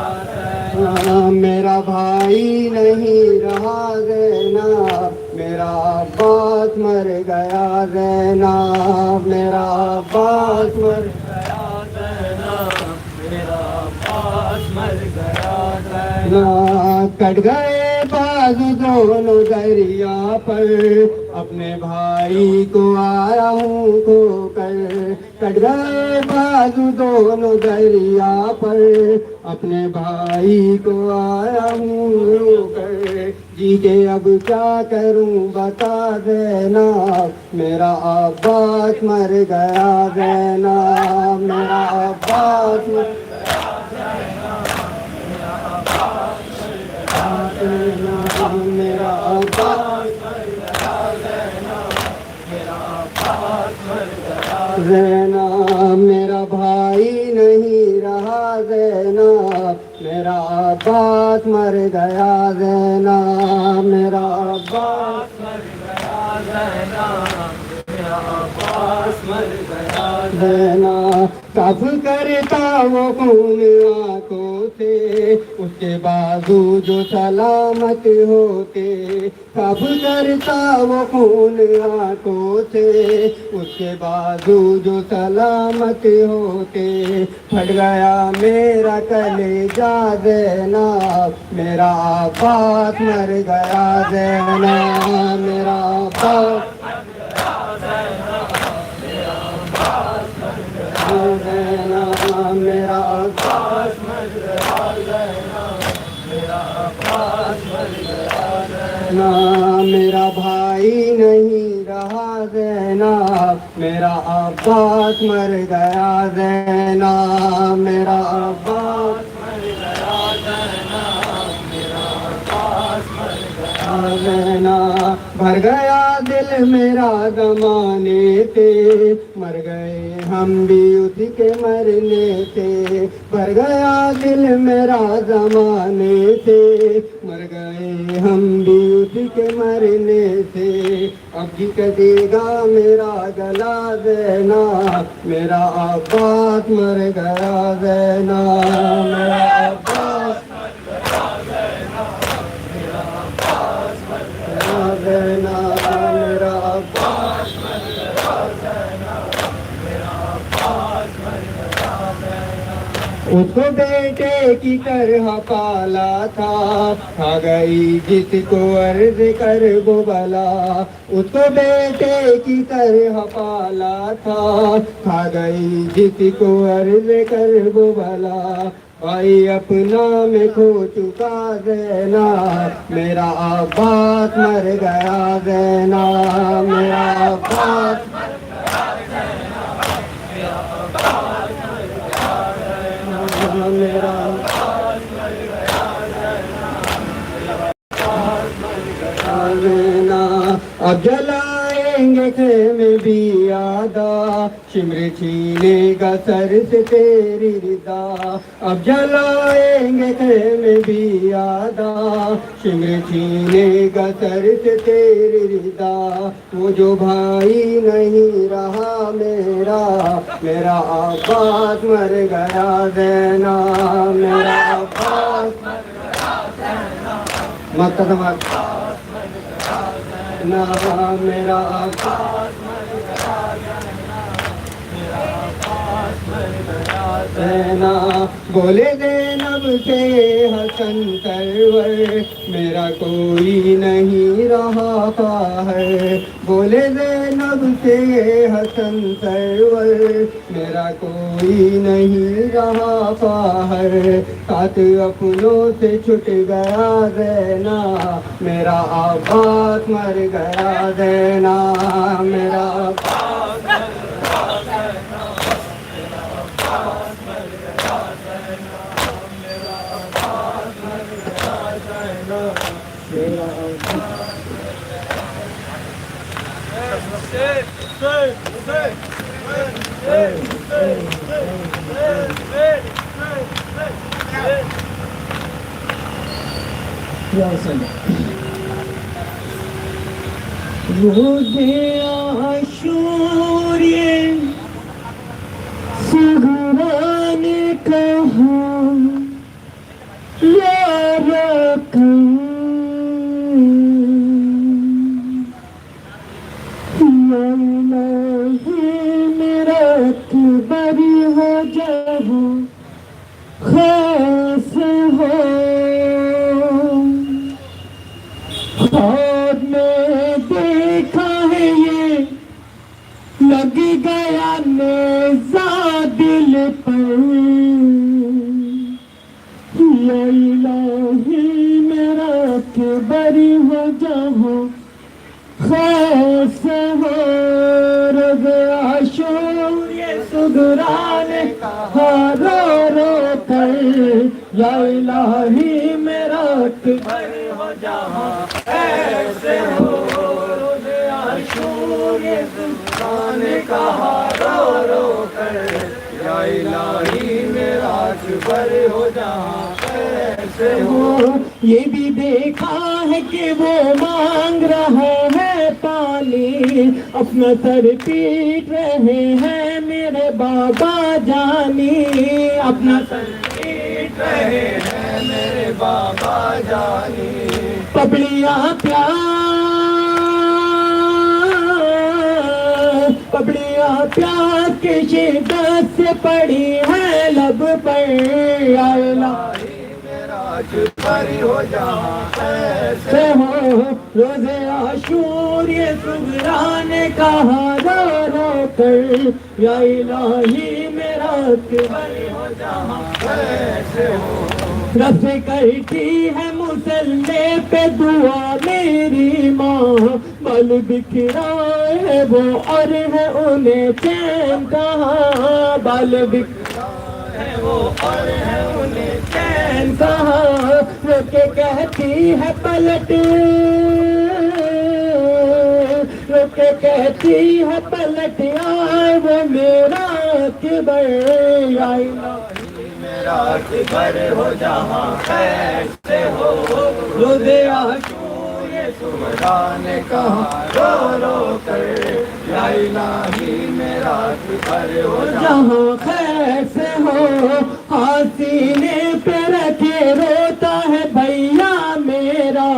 زینب، میرا بھائی نہیں رہا زینب، میرا عباس مر گیا زینب، میرا عباس مر گیا زینب، میرا عباس مر گیا زینب، کٹ گئے بازو دونوں دریا پر، اپنے بھائی کو آیا ہوں کھو کر، کٹ گئے بازو دونوں دریا پر، اپنے بھائی کو آیا ہوں رو کر، جی کے اب کیا کروں بتا زینب، میرا عباس مر گیا زینب، میرا عباس مر گیا زینب، میرا عباس مر گیا زینب، میرا عباس مر گیا زینب، زینب میرا بھائی نہیں رہا، زینب میرا عباس مر گیا، زینب میرا عباس مر گیا، زینب کب کرتا وہ خون آنکھوں سے، اس کے بازو جو سلامت ہوتے، کب کرتا وہ خون آنکھوں سے، اس کے بازو جو سلامت ہوتے، پھٹ گیا میرا کلیجہ زینب میرا عباس مر گیا، زینب میرا عباس زینب میرا عباس مر گیا، زینب میرا بھائی نہیں رہا، زینب میرا عباس مر گیا، زینب میرا عباس مر گیا، زینب میرا عباس مر گیا، زینب بھر گیا دل میرا زمانے سے، مر گئے ہم بھی اسی کے مرنے سے، بھر گیا دل میرا زمانے سے، مر گئے ہم بھی اسی کے مرنے سے، اب جی کٹے گا میرا گلا، زینب میرا عباس مر گیا، زینب میرا عباس مر گیا، زینب میرا عباس مر گیا، زینب میرا عباس مر گیا، زینب میرا عباس مر گیا، زینب اس کو بیٹے کی طرح پالا تھا، کھا گئی جس کو عرض کر وہ بلا، اس کو بیٹے کی طرح پالا تھا، کھا گئی جس کو عرض کر وہ بلا، بھائی اپنا میں کھو چکا، زینب میرا عباس مر گیا، زینب میرا عباس مر گیا، زینب میرا عباس مر گیا، زینب میرا عباس مر گیا، زینب اب جلائیں گے خیمے بھی آدھا، شمر چھینے گا سر سے تیری رضا، اب جلائیں گے خیمے بھی آدھا، شمر چھینے گا سر سے تیری رضا، وہ جو بھائی نہیں رہا میرا، میرا عباس مر گیا، زینب میرا عباس مر گیا، زینب مقدمات زینب میرا عباس مر گیا، زینب بولے زینب سے حسن سرور میرا کوئی نہیں رہا باہر، بولے زینب سے حسن سرور میرا کوئی نہیں رہا باہر، ساتھ اپنوں سے چھٹ گیا، زینب میرا عباس مر گیا، زینب میرا عباس مر گیا، روزے عاشور صغرا نے کہا یا رکن یا الہی میرا اکبر ہو جب خاص ہو، خواب میں دیکھا ہے یہ لگ گیا نیزہ دل پر، یا الہی میرا اکبر ہو جہاں خاص ہو، روز عاشور یہ صغرا نے کہا رو رو کر، یا الہی میرا اکبر ہو جہاں ایسے ہو، روز عاشور یہ صغرا نے کہا رو رو کر یا الہی میرا اکبر ہو جہاں کیسے ہو. یہ بھی دیکھا ہے کہ وہ مانگ رہا ہے پانی اپنا سر پیٹ رہے ہیں میرے بابا جانی اپنا سر پیٹ رہے ہیں میرے بابا جانی. پپڑیاں پیاس کی شدت سے پڑی ہے لب پر یا الہی میرا اکبر ہو جہاں کیسے ہو. روز عاشور یہ صغرا نے کہا رو رو کر یا الہی میرا اکبر ہو جہاں کیسے ہو. رف کرتی ہے مسلے پہ دعا میری ماں بل بکھرا ہے وہ اور ہے انہیں چین کہاں بل بکھرا ہے وہ اور ہے انہیں چین کہاں. رو کے کہتی ہے پلٹ رو کے کہتی ہے پلٹ آئے وہ میرا اکبر یا الہی میرا اکبر ہو جہاں کیسے ہو. روز عاشور یہ صغرا نے کہا رو رو کر یا الہی میرا اکبر ہو جہاں کیسے ہو. ہاتھ سینے پہ رکھے روتا ہے بھیا میرا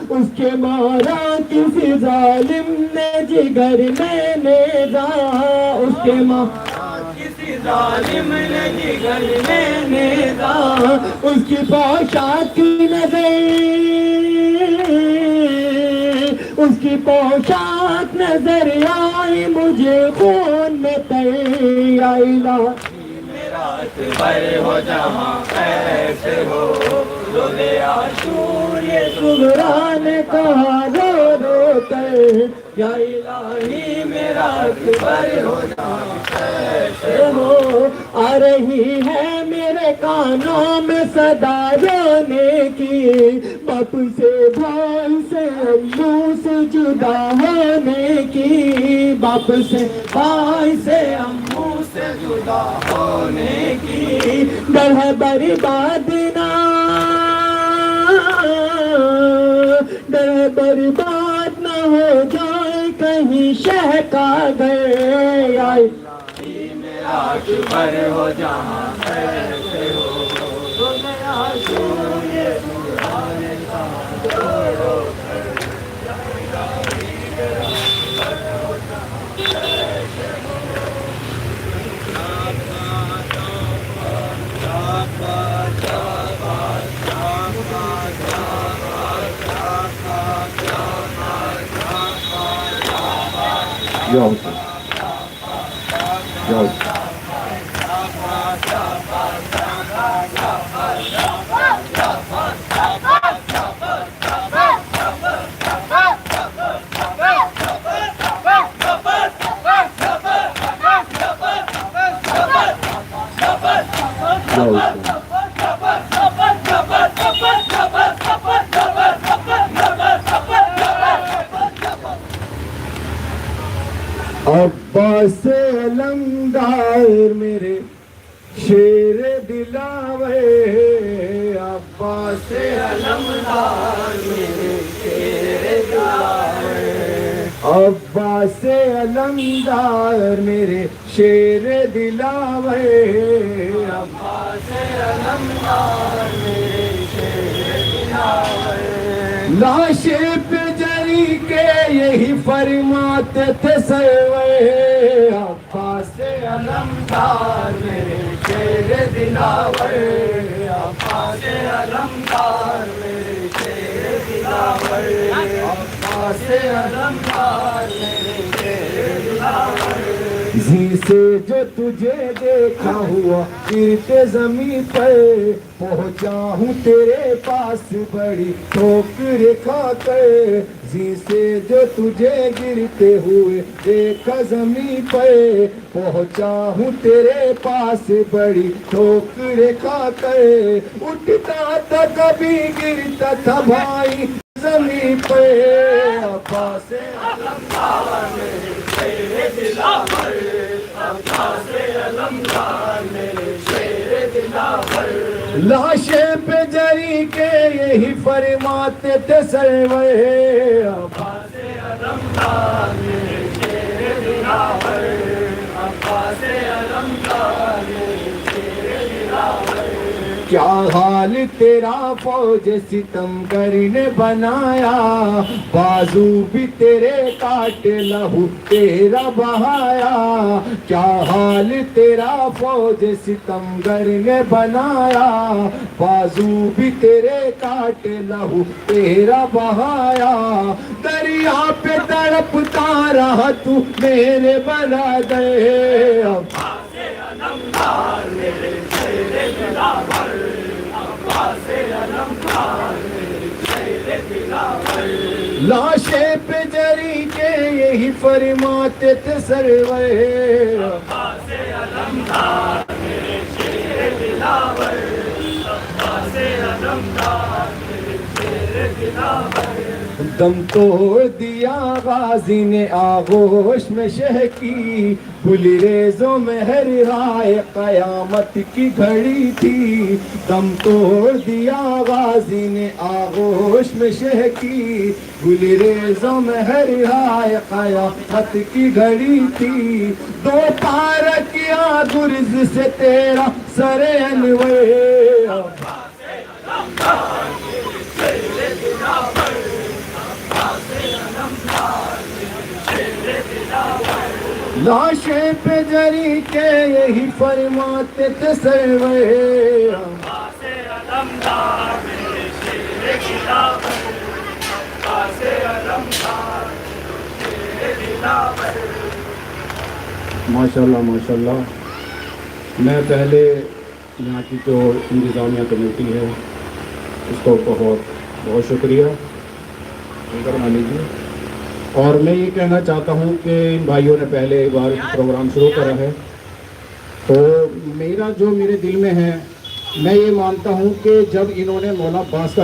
اس کے مارا کسی ظالم نے جگر میں نیزا اس کے مارا کسی ظالم نے جگر میں نیزا. اس کی پوشاک کی نظر اس کی پوشاک نظر آئی مجھے خون میں تر یا الہی میرا اکبر ہو جہاں کیسے ہو. روز عاشور یہ صغرا نے کہا رو رو کر یا الہی میرا اکبر ہو جہاں کیسے ہو. آ رہی ہے میرے کانوں میں صدا رونے کی باپ سے بھائی سے امو سے جدا ہونے کی باپ سے بھائی سے امو سے جدا ہونے کی. ڈر ہے برباد نہ ڈر ہے برباد نہ ہو جائے کہیں شہ کا گئے یا الہی میرا اکبر ہو جہاں کیسے ہو. روز عاشور یہ صغرا نے کہا رو رو کر یا الہی میرا اکبر ہو جہاں کیسے ہو. Yo. عباس علمدار میرے شیر دلاور عباس علمدار میرے شیر دلاور عباس علمدار میرے شیر دلاور عباس علمدار میرے شیر دلاور. لاش پہ جری کے یہی فرماتے تھے سرور عباس علمدار میرے شیر دلاور عباس علمدار میرے شیر دلاور عباس علمدار میرے شیر دلاور. زی سے جو تجھے دیکھا ہوا گرتے زمین پر پہنچا ہوں تیرے پاس بڑی ٹھوکر کھا کر. زی سے جو تجھے گرتے ہوئے دیکھا زمین پر پہنچا ہوں تیرے پاس بڑی ٹھوکر کھا کر. اٹھتا تھا کبھی گرتا تھا بھائی زمین پہ عباس علمدار میرے لاشیں پہ جری کے یہی فرماتے تھے سرور عباس علمدار میرے شیر دلاور عباس علمدار میرے شیر دلاور کیا حال تیرا فوج ستمگر نے بنایا بازو بھی تیرے کاٹ لہو تیرا بہایا کیا حال تیرا فوج ستمگر نے بنایا بازو بھی تیرے کاٹ لہو تیرا بہایا دریا پہ تڑپتا رہا تو میرے برادر عباس علمدار میرے شیر دلاور عباس علمدار میرے شیر دلاور لاشیں پہ جری کے یہی فرماتے تھے سرور عباس علمدار میرے شیر دلاور عباس علمدار میرے شیر دلاور دم توڑ دیا غازی نے آغوش میں شہ کی گلی ریزوں میں ہر رائے قیامت کی گھڑی تھی دم توڑ دیا غازی نے آغوش میں شہ کی گلی ریزوں میں ہر رائے قیامت کی گھڑی تھی دو پار کیا گرز سے تیرا سر انور لاشیں پہ جری کے یہی فرماتے تھے سرور عباس علمدار میرے شیر دلاور عباس علمدار میرے شیر دلاور ماشاءاللہ ماشاءاللہ میں پہلے یہاں کی جو انتظامیہ کمیٹی ہے اس کو بہت بہت شکریہ مان لیجیے اور میں یہ کہنا چاہتا ہوں کہ ان بھائیوں نے پہلے ایک بار پروگرام شروع کرا ہے تو میرا جو میرے دل میں ہے میں یہ مانتا ہوں کہ جب انہوں نے مولا عباس کا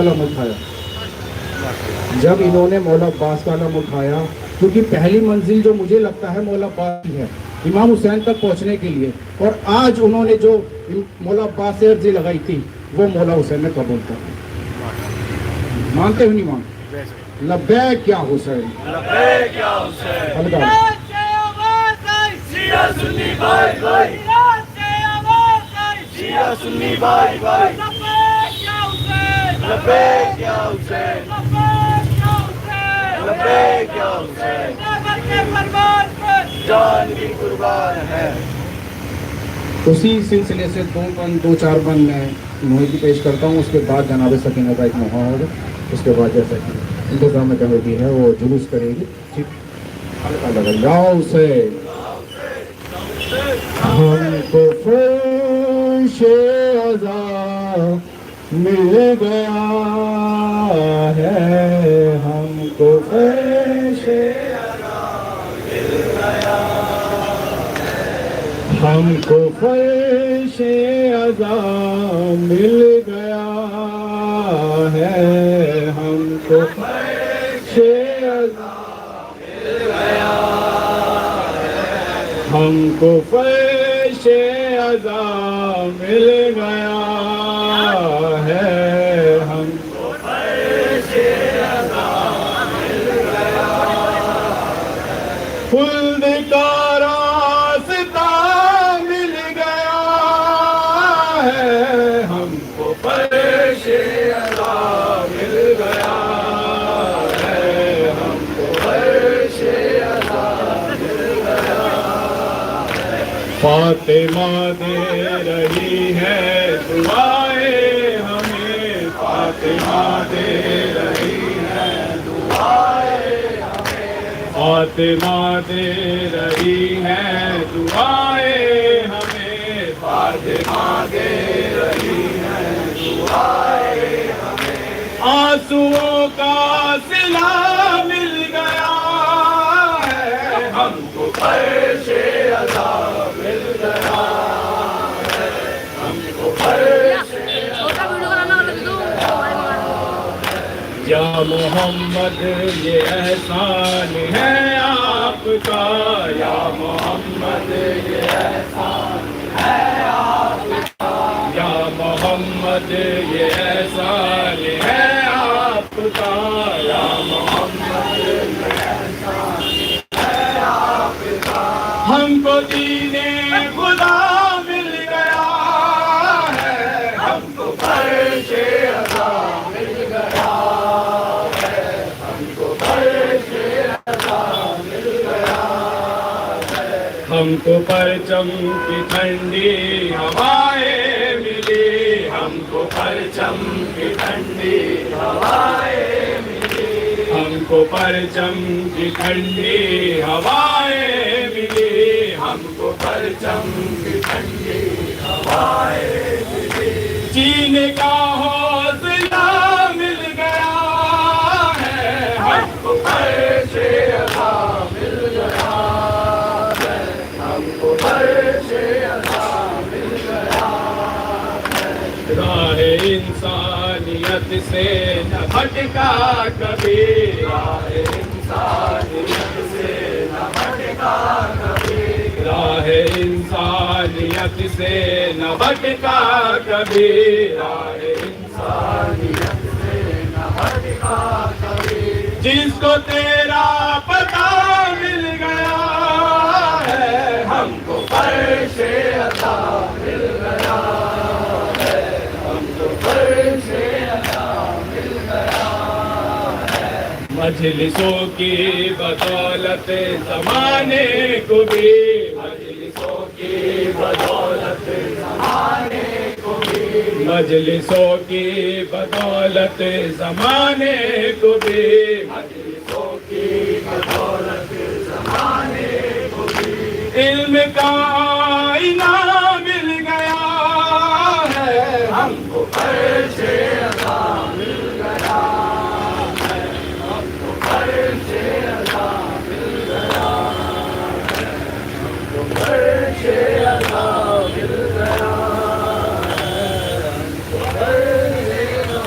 علم اٹھایا کیونکہ پہلی منزل جو مجھے لگتا ہے مولا عباس کی ہے امام حسین تک پہنچنے کے لیے اور آج انہوں نے جو مولا عباس سے عرضی لگائی تھی وہ مولا حسین نے قبول کر مانتے ہو نہیں مانتے لبیک یا حسین لبیک یا حسین شیعہ سنی بھائی بھائی شیعہ سنی بھائی بھائی لبیک یا حسین لبیک یا حسین جان بھی قربان ہے اسی سلسلے سے دو چار بند میں موحدی پیش کرتا ہوں اس کے بعد جناب سکینہ کا ایک موقع ہوگا اس کے بعد جیسا کہ انتظام کمیٹی ہے وہ جلوس کرے گی ٹھیک یا حسین ہم کو فرش عزا مل گیا ہے ہم کو فرش ہم کو فرش عزا مل گیا ہے ہم کو فرش عزا مل گیا ہم کو فرش عزا مل گیا ہے ہم کو فرش عزا مل گیا خلد کا راستہ مل گیا ہے ہم کو فرش عزا مل گیا ہے ہم کو فرش عزا مل گیا فاطمہ دے رہی ہے دعائیں ہمیں فاطمہ دے رہی ہے دعائیں ہمیں فاطمہ دے رہی ہے دعائیں ہمیں فاطمہ دے رہی ہے دعائیں ہمیں آنسوؤں کا صلہ مل گیا ہے ہم کو فرش عزا مل گیا ہے ہم کو فرش عزا مل گیا ہے محمد یہ احسان ہے آپ کا، یا محمد یہ احسان ہے آپ کا، یا محمد یہ احسان ہے آپ کا، یا محمد یہ احسان ہے آپ کا۔ ہم کو دین خدا مل گیا ہے، ہم کو فرش عطا مل گیا ہے، ہم کو فرش عطا مل گیا ہے، ہم کو پرچم کی ٹھنڈی ہوائیں ملی، ہم کو پرچم کی ٹھنڈی ہوائیں ملی، ہم کو پرچم کی ٹھنڈی ہوائیں ملی، ہم کو پرچم کی ٹھنڈی ہوائیں ملی۔ جینے کا حوصلہ مل گیا ہے، ہم کو فرش عطا مل گیا ہے، ہم کو فرش عطا مل گیا ہے۔ راہ انسانیت سے نہ بھٹکا کبھی، راہ انسانیت سے نہ بھٹکا کبھی، راہ انسانیت سے نہ بھٹکا کبھی، راہ انسانیت سے نہ بھٹکا کبھی۔ جس کو تیرا پتہ مل گیا ہے، ہم کو فرش عطا مل گیا ہے، ہم کو فرش عطا مل گیا ہے۔ مجلسوں کی بدولت زمانے کو بھی، مجلسوں کی بدولت زمانے کو بھی، مجلسوں کی بدولت زمانے کو بھی، مجلسوں کی بدولت زمانے کو بھی۔ علم کا آئینہ مل گیا ہے، ہم کو فرش عطا مل گیا ہے، ہم کو فرش عطا مل گیا ہے، ہم کو فرش عطا مل گیا ہے، ہم کو فرش عطا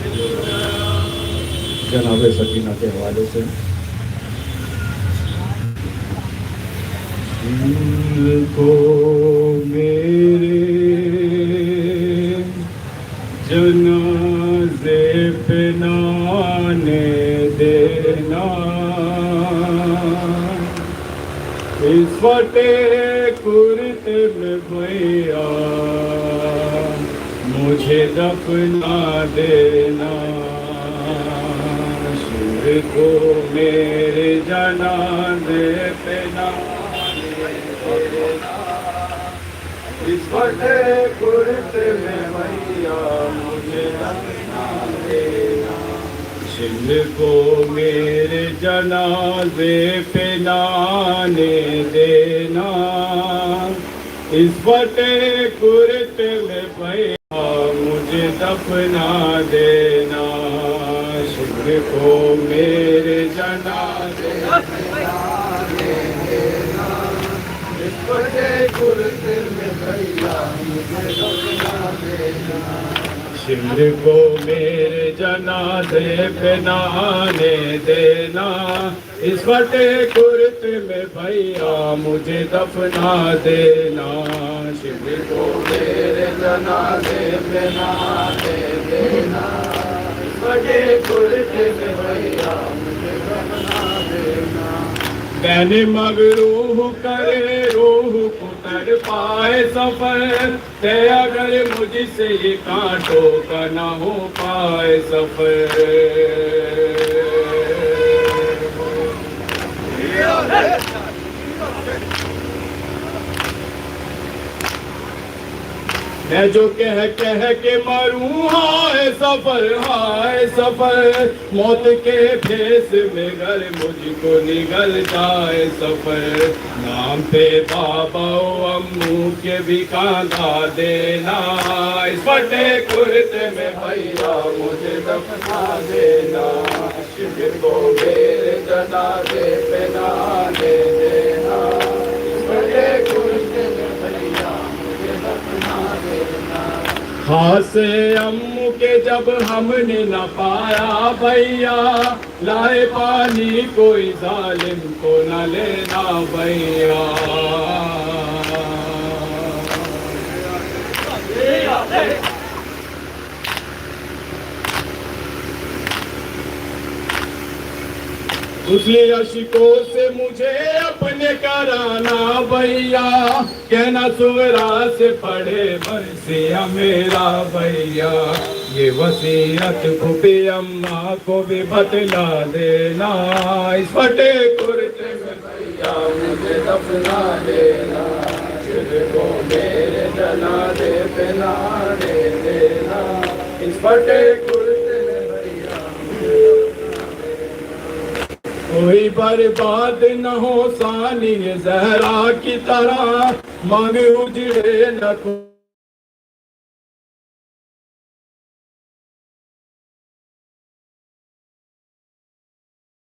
مل گیا۔ جناب سکینہ کے حوالے سے دل کو میرے جنازے پہ نانے دینا، اس فٹے کرتے میں بھیا مجھے دفنا دینا، شر کو میرے جنازے پہ نانے دینا، اس فٹے کرتے میں بھیا مجھے دفنا دینا، شر کو میرے جنازے پہ نانے دینا، اس فٹے کرتے میں بھیا مجھے دفنا دینا، شر کو میرے جنازے پہ نانے دینا، اس فٹے کرتے میں بھیا مجھے دفنا دینا، شر کو میرے جنازے پہ نانے دینا، اس فٹے کرتے میں بھیا مجھے دفنا دینا، شر کو میرے جنازے پہ نانے دینا، اس فٹے کرتے میں بھیا مجھے دفنا دینا۔ بین مغروح کرے روح کو تڑ پائے سفر، تے اگر مجھ سے یہ کانٹوں کا نہ ہو پائے سفر، میں جو کہہ کے مروں ہائے سفر، ہائے سفر، موت کے بھیس میں گر مجھ کو نگل جائے سفر، نام پہ بابا و امو کے بھی کاندھا دینا، اس فٹے کرتے میں بھیا مجھے دفنا دینا، شر کو میرے جنازے پہ نانے دینا، اس فٹے کرتے میں بھیا مجھے دفنا دینا، خاص امو کے جب ہم نے نہ پایا بھیا، لائے پانی کوئی ظالم کو نہ لینا بھیا۔ اس لیے عشقوں سے مجھے اپنے کرانا بھیا، کہنا سغرا سے پڑھے مرثیہ میرا بھیا، یہ وصیت پھوپھی اماں کو بھی بتلا دینا، اس پھٹے کرتے میں بھیا مجھے دفنا دینا، دل کو میرے جنازے پہ لانے دینا، اس پھٹے کرتے میں بھیا کوئی برباد نہ ہو ثانی زہرا کی طرح، مانگ اجڑے نہ